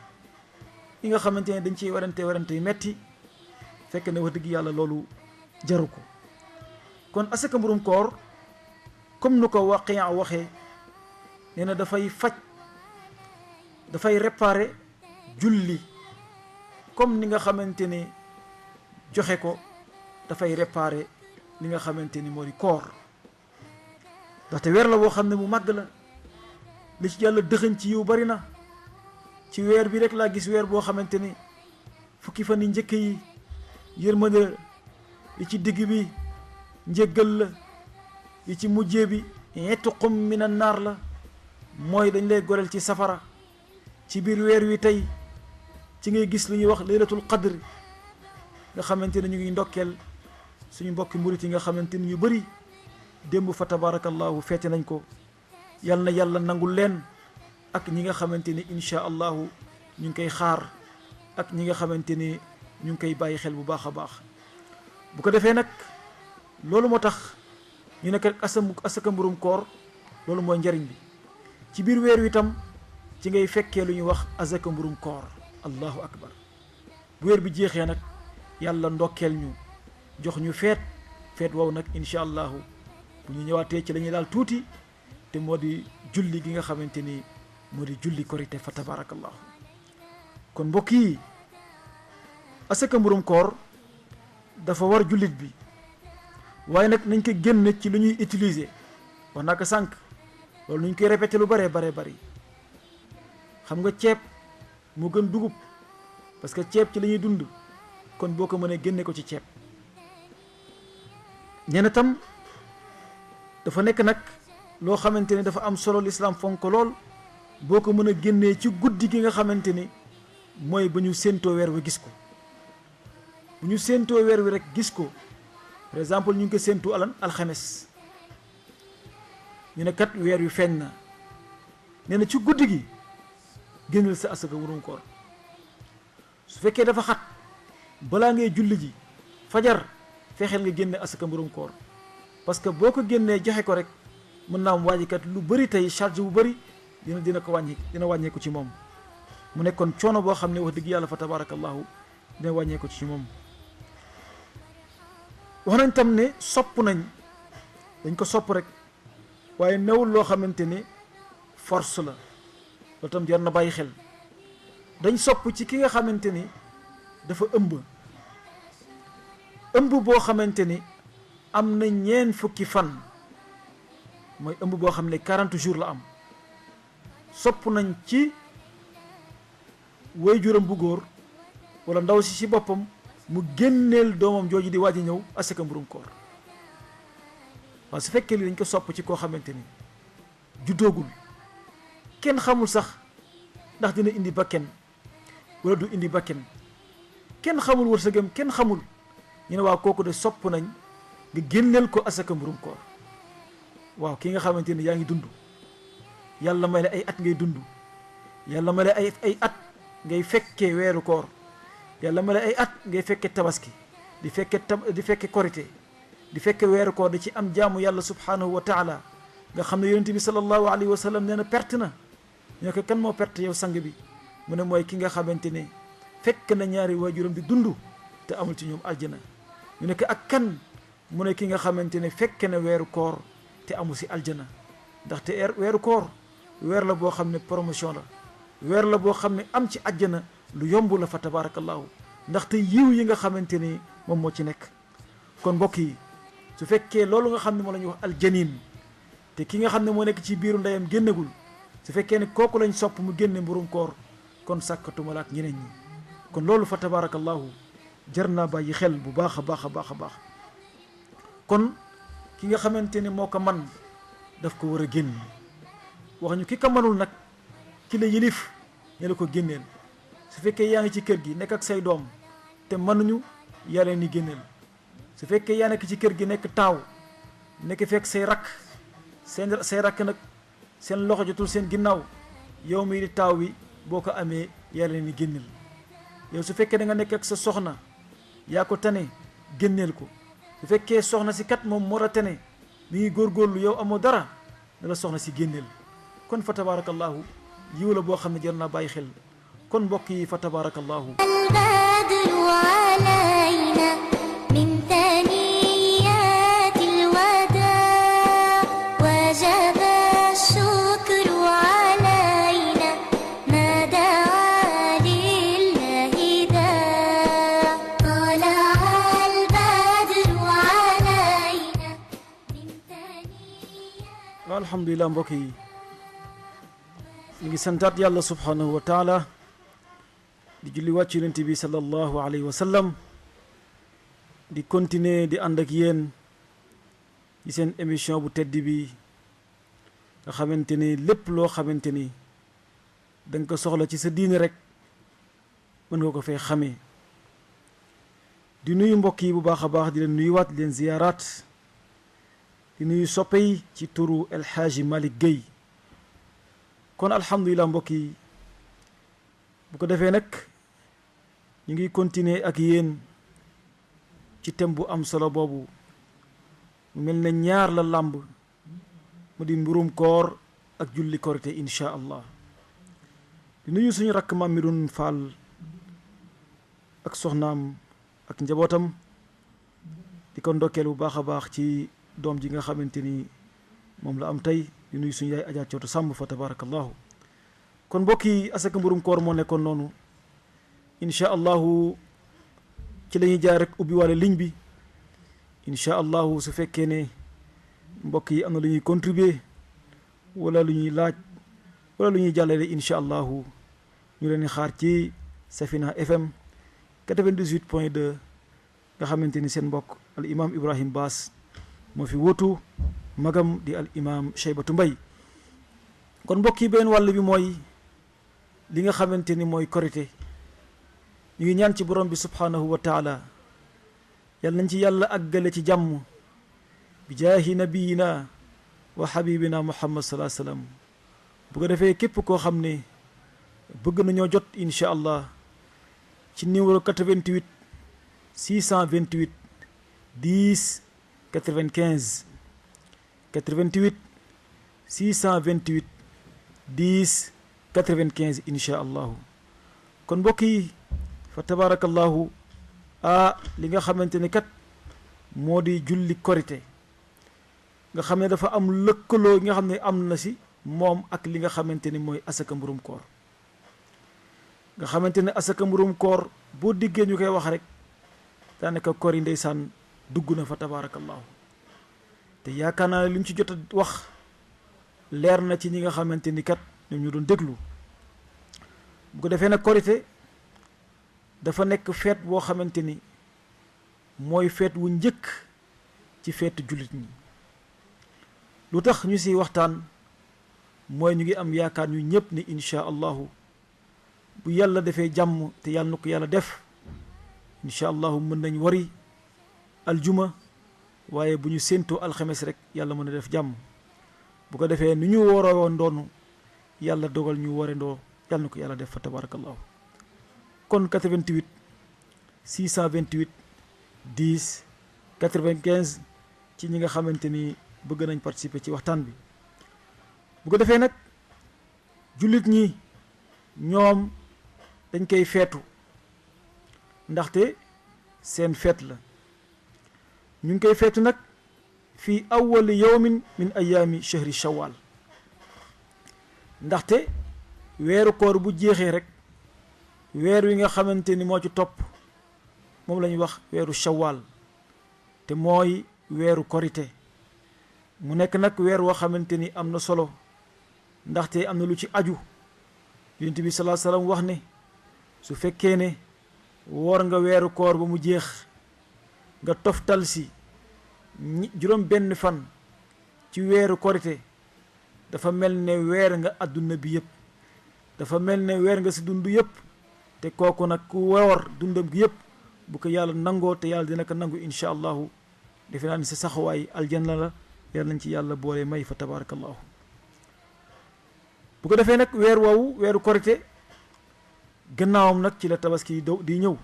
yi nga xamante ne dañ ciy warante yu metti, fekk ne wax dëgg yàlla loolu jaru ko. kon asaka mburum koor comme nu ko Waqiya waxee, nee na dafay faj, dafay réparer julli, comme ni nga xamante ne joxe ko dafay réparer li nga xamante ni moo di koor. ndaxte weer la boo xam ne mu màgg la, li ci yàlla dëxëñ ci yiw bari na. ci weer bi rek laa gis weer boo xamante ni fukki fan yi njëkk yi yërmande, yi ci digg bi njéggal la, yi ci mujjee bi itqum min an naar la, mooy dañ lay goreel ci safara. ci biir weer wi tey ci ngay gis lu ñuy wax laylatul qadr, nga xamante ne ñu ngi ndokkeel suñu mbokki murit yi nga xamante ni ñu bëri démb fa tabarakallahu feete nañ ko. yal na yàlla nangul leen ak ñi nga xamante ni insha allahu ñu ngi koy xaar, ak ñi nga xamante ni ñu ngi koy bàyyi xel bu baax a baax. bu ko defee nag loolu moo tax ñu nekk asaka mburum koor, loolu mooy njariñ bi. ci biir weer wi tam ci ngay fekkee lu ñuy wax asaka mburum koor. allahu akbar. bu weer bi jeexee nag yàlla ndokkeel ñu, jox ñu feet wow nag insha allahu bu ñu ñëwaatee ci la ñuy daal tuuti, te moo di julli gi nga xamante ni moo di julli korite fa tabarakallahu. kon mbokk yi asaka mburum koor dafa war jullit bi, waaye nag nañ ko génn ci lu ñuy utiliser. wax naa ko sànq, loolu nuñ koy répété lu bare bari. xam nga ceeb moo gën dugub, parce que ceeb ci la ñuy dund, kon boo ko mënee génne ko ci ceeb. ñene tam dafa nekk nag loo xamante ni dafa am solo, lislaam fonk ko lool. boo ko mën a génnee ci guddi gi nga xamante ni mooy ba ñu séentoo weer wi gis ko. bu ñu séentoo weer wi rek gis ko, par exemple ñu ngi ko séentu alxames, ñu ne kat weer wi feeñ na, nee na ci guddi gi génnal sa asaka mburum koor. su fekkee dafa xat balaa ngay julli ji fajar, fexeel nga génne asaka mburum koor, parce que boo ko génnee joxe ko rek mën naa am waajikat lu bëri tey charge bu bëri dina ko wàññeeku ci moom. mu nekkoon coono boo xam ne wax dëgg yàlla fa tabarakallahu dina wàññeeku ci moom. wax nañ tam ne sopp nañ, dañ ko sopp rek, waaye newul loo xamante ne force la. loolu tam jar na bàyyi xel. dañ sopp ci ki nga xamante ni dafa ëmb boo xamante ni am na 4 fukki fan, mooy ëmb boo xam ne 40 jours la am. sopp nañ ci waajuram bu góor wala ndaw si boppam mu génneel doomam jooju di waaj a ñëw asaka mburum koor. waaye su fekkee li dañ ko sopp ci koo xamante ni juddoogul, kenn xamul sax ndax dina indi bakken wala du indi bakken, kenn xamul wërsëgam, kenn xamul, ñu ne waaw kooku de sopp nañ nga génneel ko asaka mburum koor. waaw ki nga xamante ni yaa ngi dund, yàlla may la ay at ngay dund, yàlla may la ay at ngay fekkee weeru koor, yàlla may la ay at ngay fekke tabaski, di fekke korité, di fekke weeru koor, di ci am jaamu yàlla subhanahu wa taala. nga xam ne yonent bi sallallahu alayhi wa sallam nee na perte na. ñoo ko kan moo perte yow sang bi? mu ne mooy ki nga xamante ne fekk na ñaari waajuram di dund te amul ci ñoom aljana. ñu ne ko ak kan? mu ne ki nga xamante ne fekk na weeru koor te amul si aljana. ndaxte weeru koor weer la boo xam ne promotion la, weer la boo xam ne am ci aljana lu yomb la fa tabarakallahu, ndaxte yiw yi nga xamante ni moom moo ci nekk. kon mbokk yi su fekkee loolu nga xam ne moo la ñuy wax aljanin, te ki nga xam ne moo nekk ci biiru ndeyam génnagul, su fekkee ne kooku lañ sopp mu génne mburum koor, kon sàkkatuma la ak ñeneen ñi. kon loolu fa tabarakallahu jar naa bàyyi xel bu baax a baax a baax a baax kon ki nga xamante ni moo ko man daf ko war a génn wax ñu ki ko manul nag ki la yilif ne la ko génneel su fekkee yaa ngi ci kër gi nekk ak say doom te mënuñu yaa leen ni génneel su fekkee yaa nekk ci kër gi nekk taaw nekk fekk say rakk say rakk nag seen loxo jotul seen ginnaaw yow mii di taaw bi boo ko amee yaa leen ni génneel yow su fekkee da nga nekk ak sa soxna yaa ko tane génneel ko su fekkee soxna si kat moom moo la tane mi ngi góorgóorlu yow amoo dara ne la soxna si génneel kon fa tabarakallahu yiw la boo xam ne jar naa bàyyi xel kon mbokk yi fa tabarakallahu alhamdulillah mbokk yi ñu ngi santaat yàlla subhanahu wa taala di julli wàcc yonent bi sallallahu alayhi wa sallam di continuer di ànd ak yéen ci seen émission bu tedd bi nga xamante ni lépp loo xamante ni danga ko soxla ci sa diine rek mën nga ko fay xamee di nuyu mbokk yi bu baax a baax di leen nuyuwaat di leen ziyaaraat di nuyu soppe yi ci turu El Hadji Malick Gueye kon alhamdulilah mbokk yi bu ko defee nag ñu ngi continuer ak yéen ci thème bu am solo boobu mu mel ne ñaar la làmb mu di mbirum koor ak julli korite insha allah di nuyu suñu rakk Mame Medoune Fall ak soxnaam ak njabootam di ko ndokkeel bu baax a baax ci doom ji nga xamante ni moom la am tey di nuyu suñu yaay Adja Cooto Sàmb fa tabarakallahu kon mbokk yi asaka mbirum koor moo nekkoon noonu insha allahu ci la ñuy jaar rek ubbi wàlle ligne bi insha allahu su fekkee ne mbokk yi am na lu ñuy contribuer wala lu ñuy laaj wala lu ñuy jàllale insha allahu ñu leen di xaar ci Safina FM 98.2 nga xamante ni seen mbokk al imam Ibrahim Bass moo fi wutu magam di al imam Cheybatu Mbay kon mbokk yi benn wàll bi mooy li nga xamante ni mooy korite ñu ngi ñaan ci borom bi subhanahu wa taala yal nañ ci yàlla àggale ci jàmm bi jaahi nabiyina wa habibina muhammad salaa sallam bu ko defee képp koo xam ne bëgg nañoo jot insha allah ci numéro 88 628 10 95 88 628 10 95 insha allahu kon mbokk yi fa tabarakallahu li nga xamante ni kat moo di julli korite nga xam ne dafa am lëkkaloo nga xam ne am na si moom ak li nga xamante ni mooy asaka mburum koor nga xamante ne asaka mburum koor boo diggee ñu koy wax rek daanaka koor yi ndeysaan dugg na fa tabarakallahu te yaakaar naa ne li ñu ci jot a wax leer na ci ñi nga xamante ni kat ñoom ñu doon déglu bu ko defee nag korite dafa nekk feet boo xamante ni mooy feet wu njëkk ci feetu jullit ñi lu tax ñu si waxtaan mooy ñu ngi am yaakaar ñu ñëpp ni insha allahu bu yàlla defee jàmm te yàlla na ko yàlla def insha allahu mën nañ wari aljuma waaye bu ñu séentoo alxames rek yàlla mën a def jàmm bu ko defee nu ñu waroo woon doonu yàlla dogal ñu ware ndoo yàlla na ko yàlla def fa tabarakallahu kon 88 628 10 95 ci ñi nga xamante ni bëgg nañ participer ci waxtaan bi bu ko defee nag jullit ñi ñoom dañ koy feetu ndaxte seen feet la ñu ngi koy feetu nag fii awwali yawmin min ayaami shahri shawal ndaxte weeru koor bu jeexee rek weer wi nga xamante ni moo ci topp moom la ñuy wax weeru shawal te mooy weeru korite mu nekk nag weer woo xamante ni am na solo ndaxte am na lu ci aju yonent bi sallallahu alayhi wasallam wax ne su fekkee ne woor nga weeru koor ba mu jeex nga toftal si juróom benn fan ci weeru korite dafa mel ne weer nga àdduna bi yëpp dafa mel ne weer nga si dund yëpp te kooku nag ku woor dundam gi yëpp bu ko yàlla nangoo te yàlla dina ko nangu incha allahu defe naa ni sa saxawaay aljanna la yàlla nañ ci yàlla boole may fa tabarakallahu bu ko defee nag weer woowu weeru korite gannaawam nag ci la tabaski di ñëw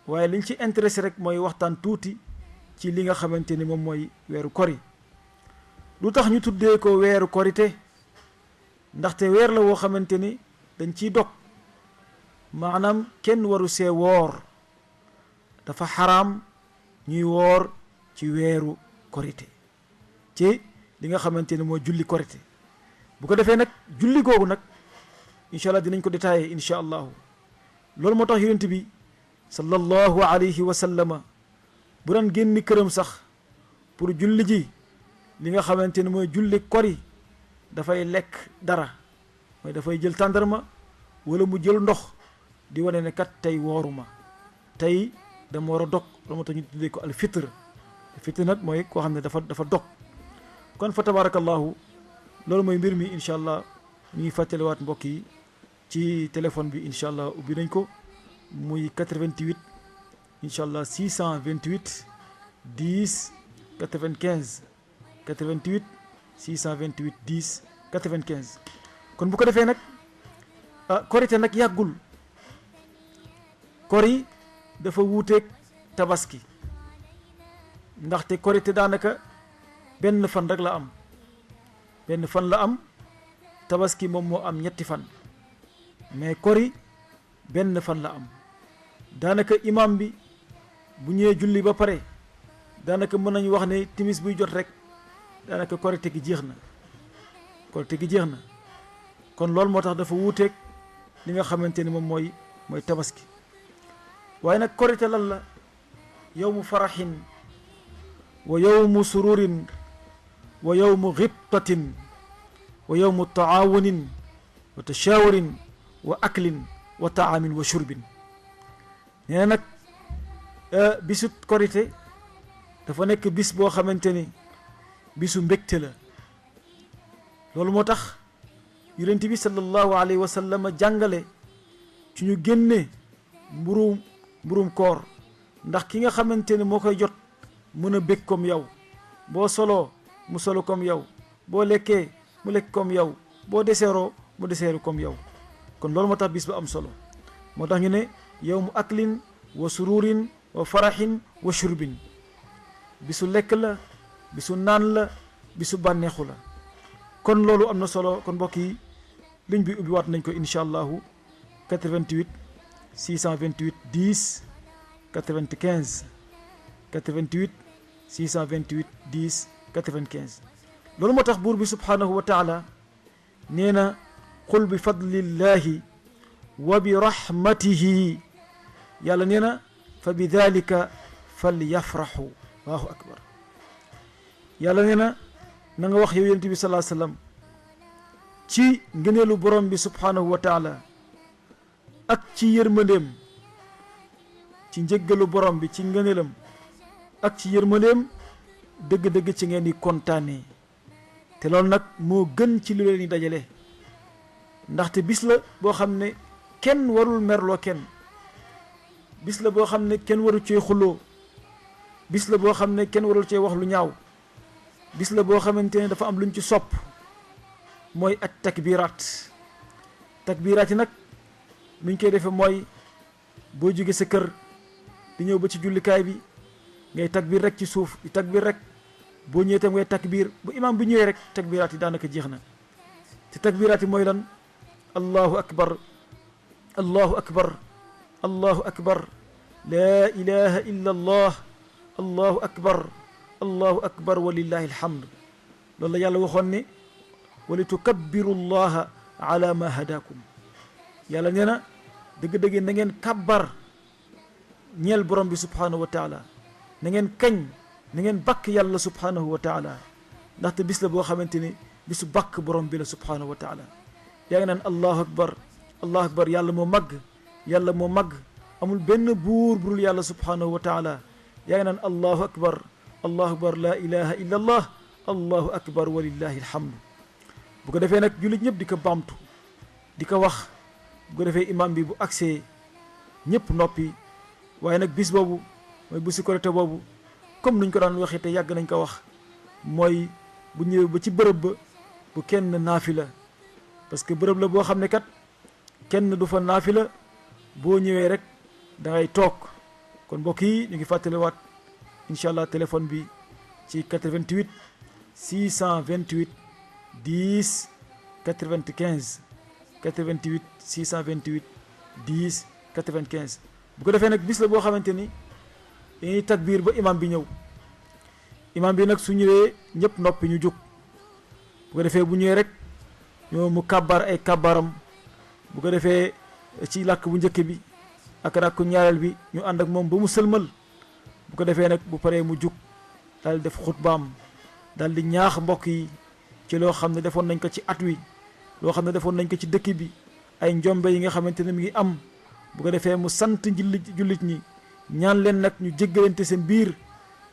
waaye liñ ci intéressé rek mooy waxtaan tuuti ci li nga xamante ni moom mooy weeru kori lu tax ñu tuddee ko weeru korite ndaxte weer la woo xamante ni dañ ciy dog maanaam kenn waru see woor dafa xaraam ñuy woor ci weeru korite ci li nga xamante ni mooy julli korite bu ko defee nag julli googu nag incha allah dinañ ko détaillé incha allahu loolu moo tax yonent bi sallallahu alayhi wa sallama bu daan génni këram sax pour julli ji li nga xamante ni mooy julli kori dafay lekk dara mooy dafay jël tàndarma wala mu jël ndox di wane ne kat tey wooruma tey dama war a dog loolu moo tax ñu tuddee ko al fitre fitre nag mooy koo xam ne dafa dog kon fa tabarakallahu loolu mooy mbir mi incha allah ñuy fàttaliwaat mbokk yi ci téléphone bi incha allah ubbi nañ ko muy 88 incha allah 628 10 95 88 628 10 95 kon bu ko defee nag korite nag yàggul kori dafa wuuteeg tabaski ndaxte korite daanaka benn fan rek la am benn fan la am tabaski moom moo am ñetti fan mais kori benn fan la am daanaka imam bi bu ñëwee julli ba pare daanaka mën nañu wax ne timis buy jot rek daanaka korite gi jeex na korite gi jeex na kon loolu moo tax dafa wuuteeg li nga xamante ni moom mooy tabaski waaye nag korite lan la yawmu faraxin wa yawmu sururin wa yawmu xibtatin wa yawmu taawunin wa tashawurin wa aklin wa taamin wa shurbin nee na nag bisu korite dafa nekk bis boo xamante ni bisu mbégte la loolu moo tax yonent bi sallallahu alayhi wa sallam jàngale ci ñu génne mburum koor ndax ki nga xamante ne moo koy jot mën a bég comme yow boo soloo mu solo comme yow boo lekkee mu lekk comme yow boo deseeroo mu deseeru comme yow kon loolu moo tax bis ba am solo moo tax ñu ne yawmu aklin wa sururin wa faraxin wa shurbin bisu lekk la bisu naan la bisu bànneexu la kon loolu am na solo kon mbokk yi liñ bi ubbi waat nañ ko incha allahu 88 628 10 95 88 628 10 95 loolu moo tax buur bi subhanahu wa taala nee na qul bi fadlillahi wa bi rahmatihi yàlla nee na fa bi dalika falyafraxu allahu akbar yàlla nee na na nga wax yow yonent bi salaa sallam ci ngëneelu borom bi subhanahu wa taala ak ci yërmandeem ci njëggalu borom bi ci ngëneelam ak ci yërmandeem dëgg-dëgg ci ngeen di kontaanee te loolu nag moo gën ci lu leen di dajale ndaxte bis la boo xam ne kenn warul merloo kenn bis la boo xam ne kenn waru cee xuloo bis la boo xam ne kenn warul cee wax lu ñaaw bis la boo xamante ne dafa am luñ ci sopp mooy at takbiraat yi nag nuñ koy defee mooy boo jóge sa kër di ñëw ba ci jullikaay bi ngay takbir rek ci suuf di takbir rek boo ñëwee tam ngay takbir bu imaam bi ñëwee rek takbiraat yi daanaka jeex na te takbiraat yi mooy lan allahu akbar allahu akbar allahu akbar laa ilaha illa allah allahu akbar allahu akbar walillahi alhamd loolu la yàlla waxoon ne wali tukabbiru llaha ala ma hadakum yàlla nee na dëgg-dëgg na ngeen kabbar ñeel borom bi subhanahu wa taala na ngeen kañ na ngeen bakk yàlla subhanahu wa taala ndaxte bis la boo xamante ni bisu bakk borom bi la subhanahu wa taala yaa ngi naan allahu akbar yàlla moo màgg yàlla moo màgg amul benn buur burul yàlla subhanahu wa taala yaa ngi naan allahu akbar la ilaha illa allah allahu akbar walillahi alhamdu bu ko defee nag jullit ñëpp di ko baamtu di ko wax bu ko defee imam bi bu agsee ñëpp noppi waaye nag bis boobu mooy bisu korite boobu comme nuñ ko daan waxee te yàgg nañ ko wax mooy bu ñëwee ba ci bërëb ba bu kenn naafila parce que bërëb la boo xam ne kat kenn du fa naafila boo ñëwee rek da ngay toog kon mbokk yi ñu ngi fàttaliwaat incha allah téléphone bi ci 88 628 10 95 88 628 10 95 bu ko defee nag bis la boo xamante ni dañuy takbiir ba imam bi ñëw imam bi nag su ñëwee ñëpp noppi ñu jóg bu ko defee bu ñëwee rek ñoo mu kàbbar ay kàbbaram bu ko defee ci làkk bu njëkk bi ak rakku ñaareel bi ñu ànd ak moom ba mu sëlmal bu ko defee nag bu paree mu jug daal di def xutbaam daal di ñaax mbokk yi ci loo xam ne defoon nañ ko ci at wi loo xam ne defoon nañ ko ci dëkk bi ay njombe yi nga xamante ne mi ngi am bu ko defee mu sant jullit ñi ñaan leen nag ñu jéggalante seen biir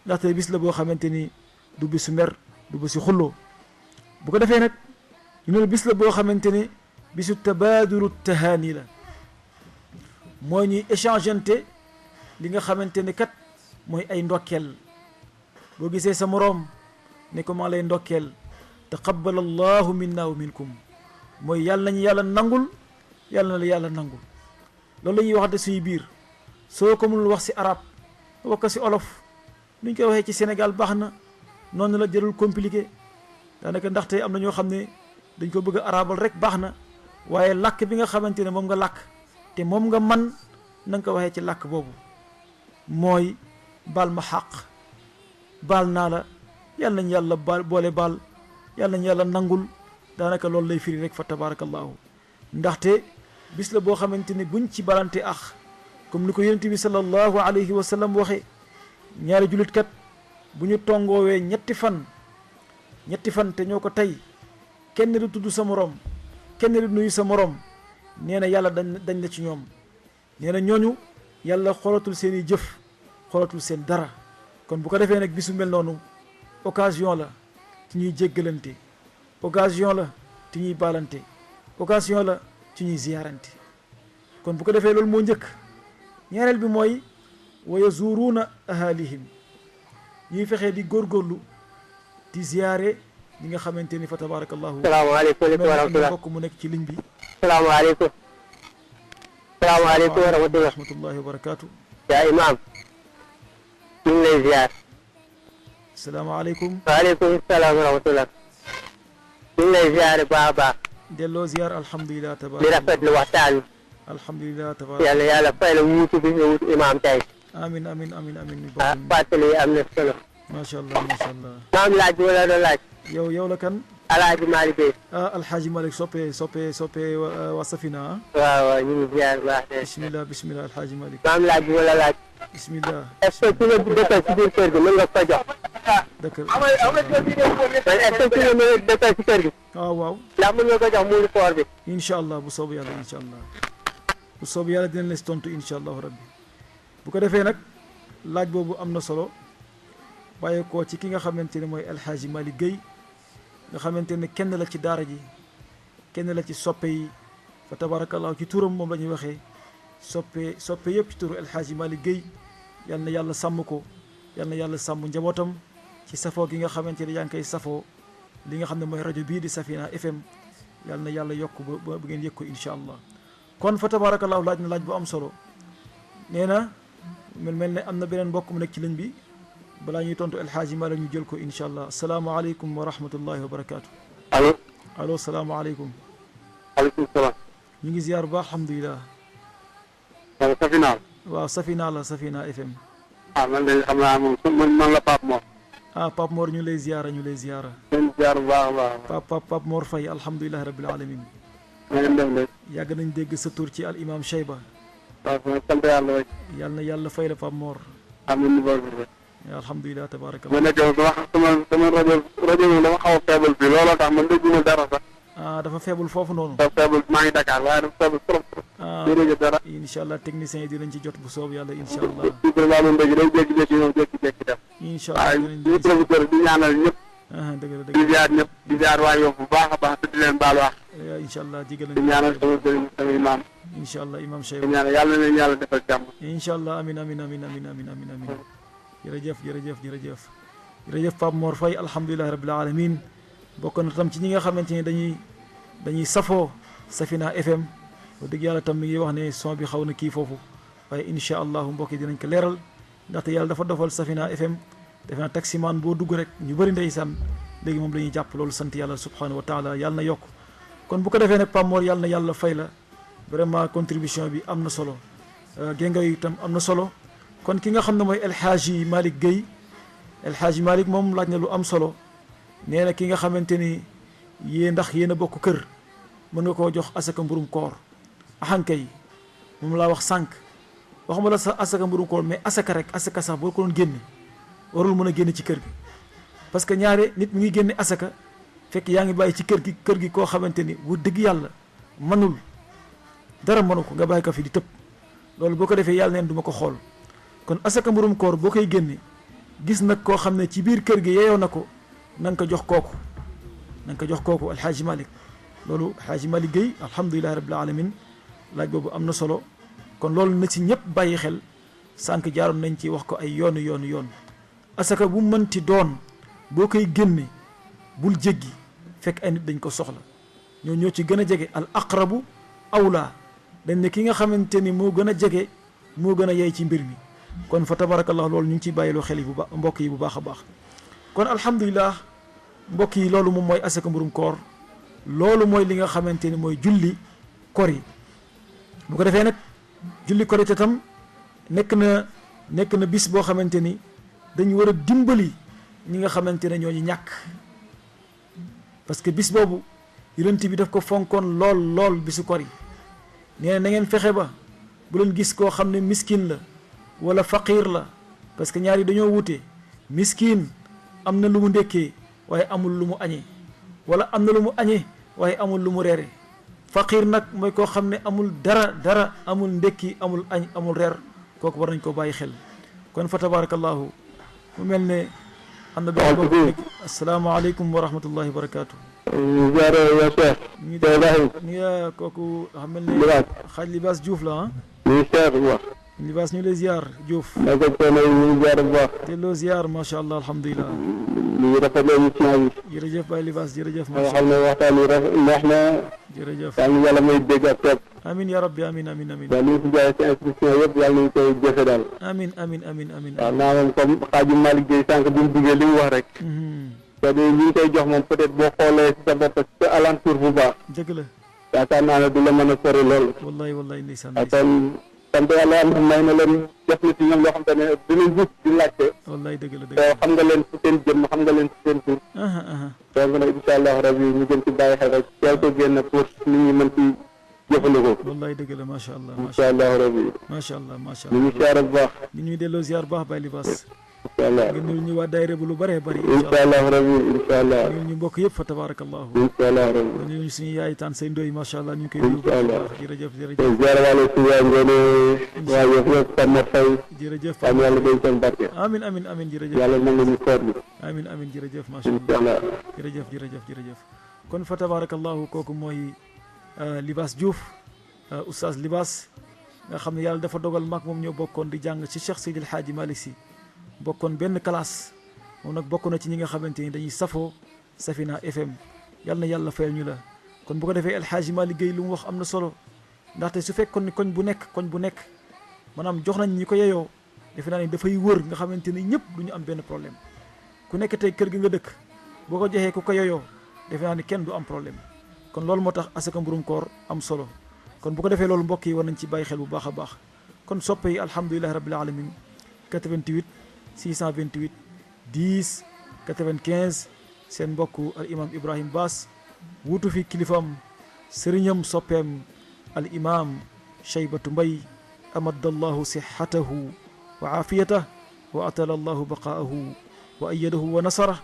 ndaxte bis la boo xamante ni du bisu mer du bisu xulloo bu ko defee nag ñu ne bis la boo xamante ni bisu tabaaduru tahaani la mooy ñuy échangeante li nga xamante ni kat mooy ay ndokkeel boo gisee sa moroom ne ko maa lay ndokkeel taqabbal allahu minna wa minkum mooy yàlla nañu yàlla nangul yàlla na la yàlla nangul loolu la ñuy waxante suñu biir soo ko mënul wax si arab wax ko si olof nuñ koy waxee ci Sénégal baax na noonu la jërul compliqué daanaka ndaxte am na ñoo xam ne dañ ko bëgg a arabal rek baax na waaye làkk bi nga xamante ne moom nga làkk te moom nga man na nga ko waxee ci làkk boobu mooy baal ma xàq baal naa la yàlla nañ yàlla baal boole baal yàlla nañ yàlla nangul daanaka loolu lay firi rek fa tabarakallahu ndaxte bis la boo xamante ne buñ ci balante ax comme ni ko yonent bi sallallahu alayhi wa sallam waxee ñaari jullit kat bu ñu tongoowee ñetti fan te ñoo ko tey kenn du tudd sa morom kenn du nuyu sa morom nee na yàlla dañ la ci ñoom nee na ñooñu yàlla xoolatul seen i jëf xoolatul seen dara kon bu ko defee nag bisu mel noonu occasion la ci ñuy jéggalante occasion la ci ñuy baalante occasion la ci ñuy ziyaarante kon bu ko defee loolu moo njëkk ñaareel bi mooy wa yazuruuna ahalihim ñuy fexee di góorgóorlu di ziyaare ñi nga xamante ni fa tabarakallahu salaamaaleykum wa rahmatulah bokk mu nekk ci ligne bi salaamaaleykum salaamaaleykum wa rahmatullahi wa barakaatu yaa imam ñu ngi lay ziar salaamaaleykum waaleykum salaam wa rahmatulah ñu ngi lay ziar baax a baax delloo ziar alhamdulilah di tabaraka rafetlu waxtaan wi alhamdulilah tabaraka yàlla fay la wuutu bi nga wut imam tey amin amin amin amin ah fàttali yi am na solo macha allah macha allah maam laaj bi wala doon laaj yow la kan alaaji Malick Bey alxaaji Malick soppe waa Safina waaw ñu ngi ziar baax de bismillah alxaaji Malick maam laaj bi wala laaj bismillah est-ce que ki nga dëkkal ci biir kër gi mën nga ko jox dëkkal man est-ce que ki nga mën a dëkkal ci kër gi waaw ndax mën nga ko jox muuru koor bi incha allah bu soobu yàlla incha allah bu soobu yàlla dinañ les tontu incha allahu rabbi bu ko defee nag laaj boobu am na solo bàyyi ko ci ki nga xamante ne mooy alxaaji Malick Gueye nga xamante ne kenn la ci daara ji kenn la ci soppe yi fa tabarakallahu ci turam moom la ñuy waxee soppe yëpp ci turu alxaaji Malick Gueye yal na yàlla sàmm ko yal na yàlla sàmm njabootam ci safoo gi nga xamante ne yaa ngi koy safoo li nga xam ne mooy rajo bii di Safina FM yal na yàlla yokk ba bu ngeen yëg ko incha allah kon fa tabarakallahu laaj na laaj bu am solo nee na mel ne am na beneen mbokk mu nekk ci ligne bi balaa ñuy tontu alxaaji Malick ñu jël ko incha allah asalaamaaleykum wa rahmatullahi wa barakaatu. allo salaamaaleykum. aleykum salaam. ñu ngi ziar bu baax alhamdulilah. waaw Safina. waaw Safina la Safina FM. man de xam naa moom man la Pape Mor. Pape Mor ñu lay ziara ñu lay ziara. ñu ziar bu baax a baax. Pape Mor Faye alhamdulilah rabbil alamin. na ngeen def de. yàgg nañ dégg sa tur ci al imam Cheyba. waaw sant yàlla rek. yàlla na yàlla fay la Pape Mor. amiin bu alhamdulilah tabaraka ma nekk sama rajo bi dafa xaw a faible fii looloo tax man dégguma dara sax. dafa faible foofu noonu. dafa faible maa ngi Dakar waaye dafa faible trop. jërëjëf dara. incha allah techniciens yi dinañ ci jot bu soob yàlla incha allah. ci wàllu mbéy mi day jékki-jékki ñoom jékki-jékki dem. incha allah waaye ñu professeur di ñaanal ñëpp. dëgg la dëgg di ziar ñëpp di ziar waa Yoff bu baax a baax te di leen baal wax. incha allah jigal di ñaanal sama sëriñ sama imaam. incha allah imam Cheikh. di ñaanal yàlla na leen yàlla defal jàmm. incha allah amin amin amin amin amin amin amin jërëjëf jërëjëf jërëjëf jërëjëf Pape Mor Faye alhamdulilahi rabbil alamin bokk na tam ci ñi nga xamante ni dañuy safoo Safina FM wax dëgg yàlla tam mi ngi wax ne son bi xaw na kii foofu waaye incha allahu mbokk yi dinañ ko leeral ndaxte yàlla dafa dofal Safina FM defe naa taximaan boo dugg rek ñu bëri ndeysaan léegi moom la ñuy jàpp loolu sant yàlla subhanahu wa taala yàlla na yokk kon bu ko defee nag Pape Mor yàlla na yàlla fay la vraiment contribution bi am na solo génga yi itam am na solo kon ki nga xam ne mooy El Hadji Malick Guèye El Hadji Malick moom laaj na lu am solo nee na ki nga xamante ni ndax yéen a bokk kër mën nga koo jox asaka mburum koor axankay moom laa wax sànq waxuma la sa asaka mburum koor mais asaka rek asaka sax boo ko doon génne warul mën a génne ci kër gi parce que ñaare nit mi ngi génne asaka fekk yaa ngi bàyyi ci kër gi koo xamante ni bu dëgg yàlla mënul dara mënu ko nga bàyyi ko fi di tëb loolu boo ko defee yàlla neen du ma ko xool kon asaka mburum koor boo koy génne gis nag koo xam ne ci biir kër gi yeyoo na ko na nga ko jox kooku na nga ko jox kooku alxaaji Malick loolu alxaaji Malick Guèye alhamdulilahi rabbil alamin laaj boobu am na solo kon loolu na ci ñëpp bàyyi xel sànq jaaroon nañ ci wax ko ay yoon asaka bu mënti doon boo koy génne bul jéggi fekk ay nit dañ ko soxla ñoo ci gën a jege al aqrabu awla dañ ne ki nga xamante ni moo gën a jege moo gën a yey ci mbir mi kon fa tabarakallah loolu ñu ngi ciy bàyyiloo xel yi bu baax mbokk yi bu baax a baax kon alhamdulilah mbokk yi loolu moom mooy asaka mburum koor loolu mooy li nga xamante ni mooy julli kor yi bu ko defee nag julli kor te tam nekk na bis boo xamante ni dañu war a dimbali ñi nga xamante ne ñooñu ñàkk parce que bis boobu yonent bi daf ko fonkoon lool bisu kor yi nee na ngeen fexe ba bu leen gis koo xam ne miskin la wala faqir la parce que ñaar yi dañoo wute miskin am na lu mu ndekkee waaye amul lu mu añee wala am na lu mu añee waaye amul lu mu reere faqir nag mooy koo xam ne amul dara amul ndekki amul añ amul reer kooku war nañ ko bàyyi xel kon fa tabarakallahu mu mel ne am na benn bokk nekk asalaamaaleykum wa rahmatullahi wa barakaatu ziare ya Cheikh ñu ngi kooku xam mel ne xaaj Libaas Diouf la ah ñu Cheikh bu baax Libaas ñu lay ziar Diouf naka coono yi ñu ziare bu baax te loo ziar macha allah alhamdulilah ñu ngi rafetlu émission bi jërëjëf Baye Libaas jërëjëf nga xam ne waxtaan wi neex na jërëjëf yàlla na yàlla may dégg ak topp amin ya rabbi amin amin amin waaw li ñu si jaay si instruction yëpp yàlla nañu koy jëfe daal amin amin amin amin waaw naa moom comme xaaji Malick Guèye sànq bi mu duggee li mu wax rek c'est-à-dire ñi ngi koy jox moom peut-être boo xoolee si sa bopp sa alentour bu baax dëgg la yaakaar naa ne du la mën a sori lool wallahi ndeysaan kon sant yàlla am may na leen def na ci ñoom loo xam te ne dinañ gis di laajte wallahi dëgg la te xam nga leen ci seen jëmm xam nga leen ci seen tur donc nag incha allah rabi ñu gën ci bàyyi xel rek teel ko génn pour nit ñi mën ci jëfandikoo wallahi dëgg la macha allah incha allah rabi macha allah ñu ngi siyaare bu baax ñu ñuy delloo ziar baax Baye Libaas incha allah ngeen nuyul ñu waa daayira bu lu bëree bëri incha allah rabi incha allah ñun ñu mbokk yëpp fa tabarakallahu incha allah rabi ñu suñu yaay taan say ndoy macha allah ñu ngi koy nuyu incha allah jërëjëf ziare wàllu si yaay ngoone waa yëf yëpp Pape Faye jërëjëf am yàlla day seen barke amin jërëjëf yàlla nangu ñu koor bi amin jërëjëf macha incha allah jërëjëf kon fa tabarakallahu kooku mooy Libaas Diouf oustaz Libaas nga xam ne yàlla dafa dogal mag moom ñoo bokkoon di jàng ci Cheikh Seydil Hadji Malick Sy bokkoon benn classe moom nag bokk na ci ñi nga xamante ni dañuy safoo Safina FM yal na yàlla fayal ñu la kon bu ko defee El Hadji Malick Guèye lu mu wax am na solo ndaxte su fekkoon ni koñ bu nekk maanaam jox nañ ñi ko yeyoo defe naa ni dafay wër nga xamante ni ñëpp du ñu am benn problème ku nekk tey kër gi nga dëkk boo ko joxee ku ko yeyoo defe naa ni kenn du am problème kon loolu moo tax asaka mburum koor am solo kon bu ko defee loolu mbokk yi war nañ ci bàyyi xel bu baax a baax kon soppe yi alhamdulilahi rabbil alamin 88 628 10 95 seen mbokk al imam Ibrahim Bass wuutu fi kilifam sëriñam soppeem al imam Cheybatu Mbay amadallahu sihatahu wa aafiyatah wa atala allahu baqaahu wa ayadahu wa nasara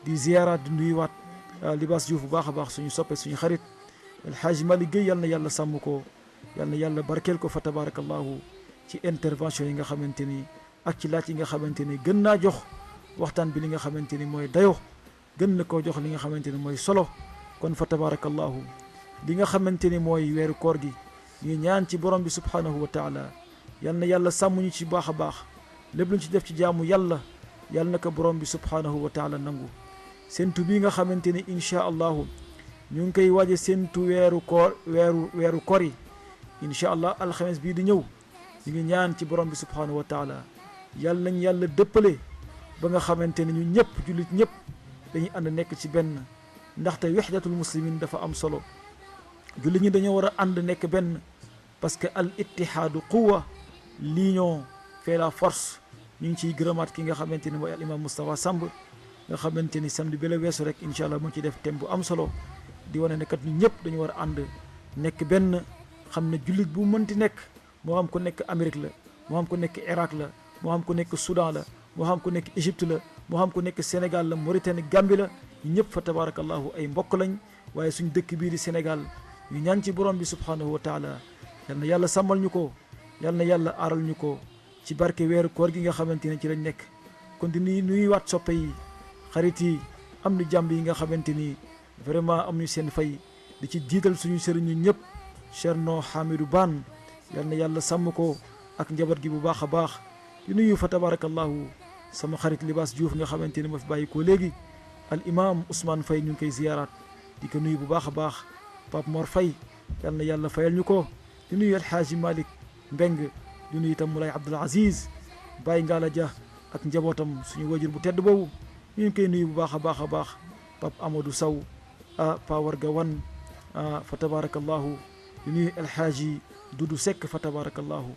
di ziyaara di nuyuwaat Libaas Diouf bu baax a baax suñu soppe suñu xarit El Hadji Malick Guèye yal na yàlla sàmm ko yal na yàlla barkeel ko fa tabarakallahu ci intervention yi nga xamante ni ak ci laaj yi nga xamante ni gën naa jox waxtaan bi li nga xamante ni mooy dayo gën na koo jox li nga xamante ni mooy solo kon fa tabarakallahu li nga xamante ni mooy weeru koor gi ñu ñaan ci borom bi subhanahu wa taala yal na yàlla sàmm ñu ci baax a baax lépp luñ ci def ci jaamu yàlla yal na ko borom bi subhanahu wa taala nangu séntu bii nga xamante ni incha allahu ñu ngi koy waaje séntu weeru koor yi incha allah alxames bii di ñëw ñu ngi ñaan ci borom bi subhanahu wa taala yàlla nañ yàlla dëppale ba nga xamante ni ñu ñëpp jullit ñëpp dañuy ànd nekk ci benn ndaxte wahdatul muslimin dafa am solo jullit ñi dañoo war a ànd nekk benn parce que al ittihaadu quwa l'union fait la force ñu ngi ciy gërëmaat ki nga xamante ni mooy al imam Moustapha Samb nga xamante ni samedi bi la weesu rek incha allah mu ngi ciy def thème bu am solo di wane ne kat ñu ñëpp dañu war a ànd nekk benn xam ne jullit bu mënti nekk moo xam ko nekk Amérique la moo xam ko nekk Irak la moo xam ko nekk Soudan la moo xam ko nekk Égypte la moo xam ko nekk Sénégal la Mauritanie Gambie la ñu ñëpp fa tabarakallahu ay mbokk lañ waaye suñ dëkk bii di Sénégal ñu ñaan ci borom bi subhanahu wa taala yal na yàlla sàmmal ñu ko yal na yàlla aaral ñu ko ci barke weeru koor gi nga xamante ne ci lañ nekk kon di nuy waat soppe yi xarit yi am ni jàmb yi nga xamante ni vraiment am ñu seen fay di ci jiital suñu sëriñ ñu ñëpp Cherno Hamidou Bane yal na yàlla sàmm ko ak njaboot gi bu baax a baax di nuyu fa tabarakallahu sama xarit Libaas Diouf nga xamante ni ma fi bàyyi ko léegi al imam Ousmane Faye ñu ngi koy ziyaaraat di ko nuyu bu baax a baax Pape Mor Faye yal na yàlla fayal ñu ko di nuyu El Hadji Malick Mbeng di nuyu itam Moulay Abdoul Aziz Baye Ngala Dia ak njabootam suñu wajur bu tedd boobu ñu ngi koy nuyu bu baax a baax a baax Pape Amadou Sow Pa Warga Wan fa tabarakallahu di nuyu El Hadji Doudou Seck fa tabarakallahu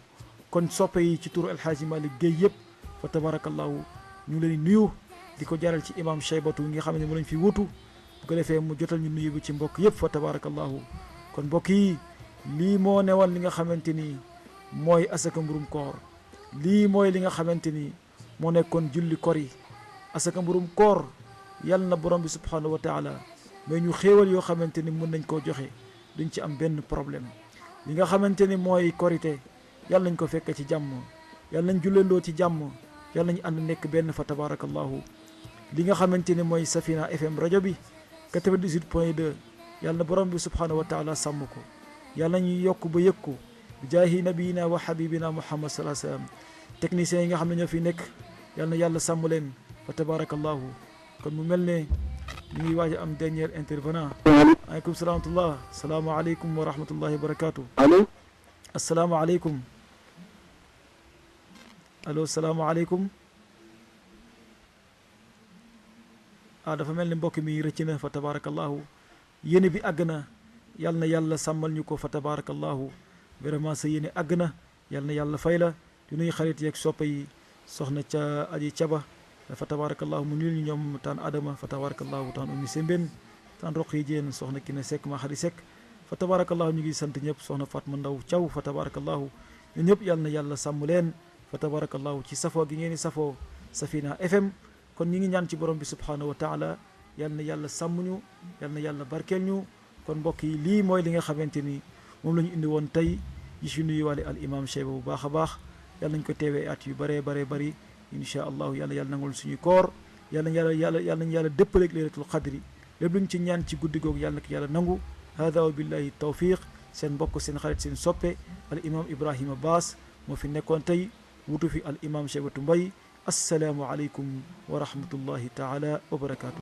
kon soppe yi ci turu El Hadji Malick Guèye yëpp fa tabarakallahu ñu leen nuyu di ko jaral ci imam Cheybatu nga xam ne mu lañ fi wutu bu ko defee mu jotal ñu nuyu bi ci mbokk yëpp fa tabarakallahu kon mbokk yi lii moo newoon li nga xamante ni mooy asaka mburum koor lii mooy li nga xamante ni moo nekkoon julli kor yi asaka mburum koor yal na borom bi subhanahu wa taala mais ñu xéewal yoo xamante ni mën nañ koo joxe duñ ci am benn problème li nga xamante ni mooy korité yàlla nañ ko fekk ci jàmm yàlla nañ julleendoo ci jàmm yàlla nañ ànd nekk benn fa tabarakallahu li nga xamante ni mooy Safina FM rajo bi 98.2 yàlla na borom bi subhanahu wa taala sàmm ko yàlla nañu yokk ba yëg ko bi jaahi nabiyina wa habibina muhammad sallallahu alayhi wasallam techniciens yi nga xam ne ñoo fi nekk yàlla na yàlla sàmm leen fa tabarakallahu kon mu mel ne ñu ngi waaj a am dernier intervenant aleykum salaam wa rahmatullah salaamaaleykum wa rahmatullahi wa barakatuh allo asalaamaaleykum allo salaamaaleykum dafa mel ni mbokk mi rëcc na fa tabarakallahu yéene bi àgg na yal na yàlla sàmmal ñu ko fa tabarakallahu vraiment sa yéene àgg na yal na yàlla fay la di nuy xarit yeeg soppe yi soxna ca aji caba fa tabarakallahu mu nuyul ñu ñoom taan adama fa tabarakallahu taan ummi sembeen taan roq yi jéen soxna ki ne sekk ma xari sekk fa tabarakallahu ñu ngi sant ñëpp soxna Fatma Ndaw Thiaw fa tabarakallahu ñu ñëpp yal na yàlla sàmm leen fa tabarakallahu ci safoo gi ngeen di safoo Safina FM kon ñi ngi ñaan ci borom bi subhanahu wa taala yal na yàlla sàmm ñu yal na yàlla barkeel ñu kon mbokk yi lii mooy li nga xamante ni moom la ñu indi woon tey yi si nuyu wàlle al imam Cheyba bu baax a baax yal nañ ko teewee at yu bëree bëree bëri inchaa allahu yàlla nangul suñu koor yàlla nañ yàlla dëppaleeg laylatul qadri lépp luñ ci ñaan ci guddi googu yàlla na ko yàlla nangu hada wa billahi tawfiq seen mbokk seen xarit seen soppe al imam Ibrahima Bass moo fi nekkoon tey wutu fi al imam Cheybatu Mbay assalaamu aleykum wa rahmatullahi taala wa barakatuh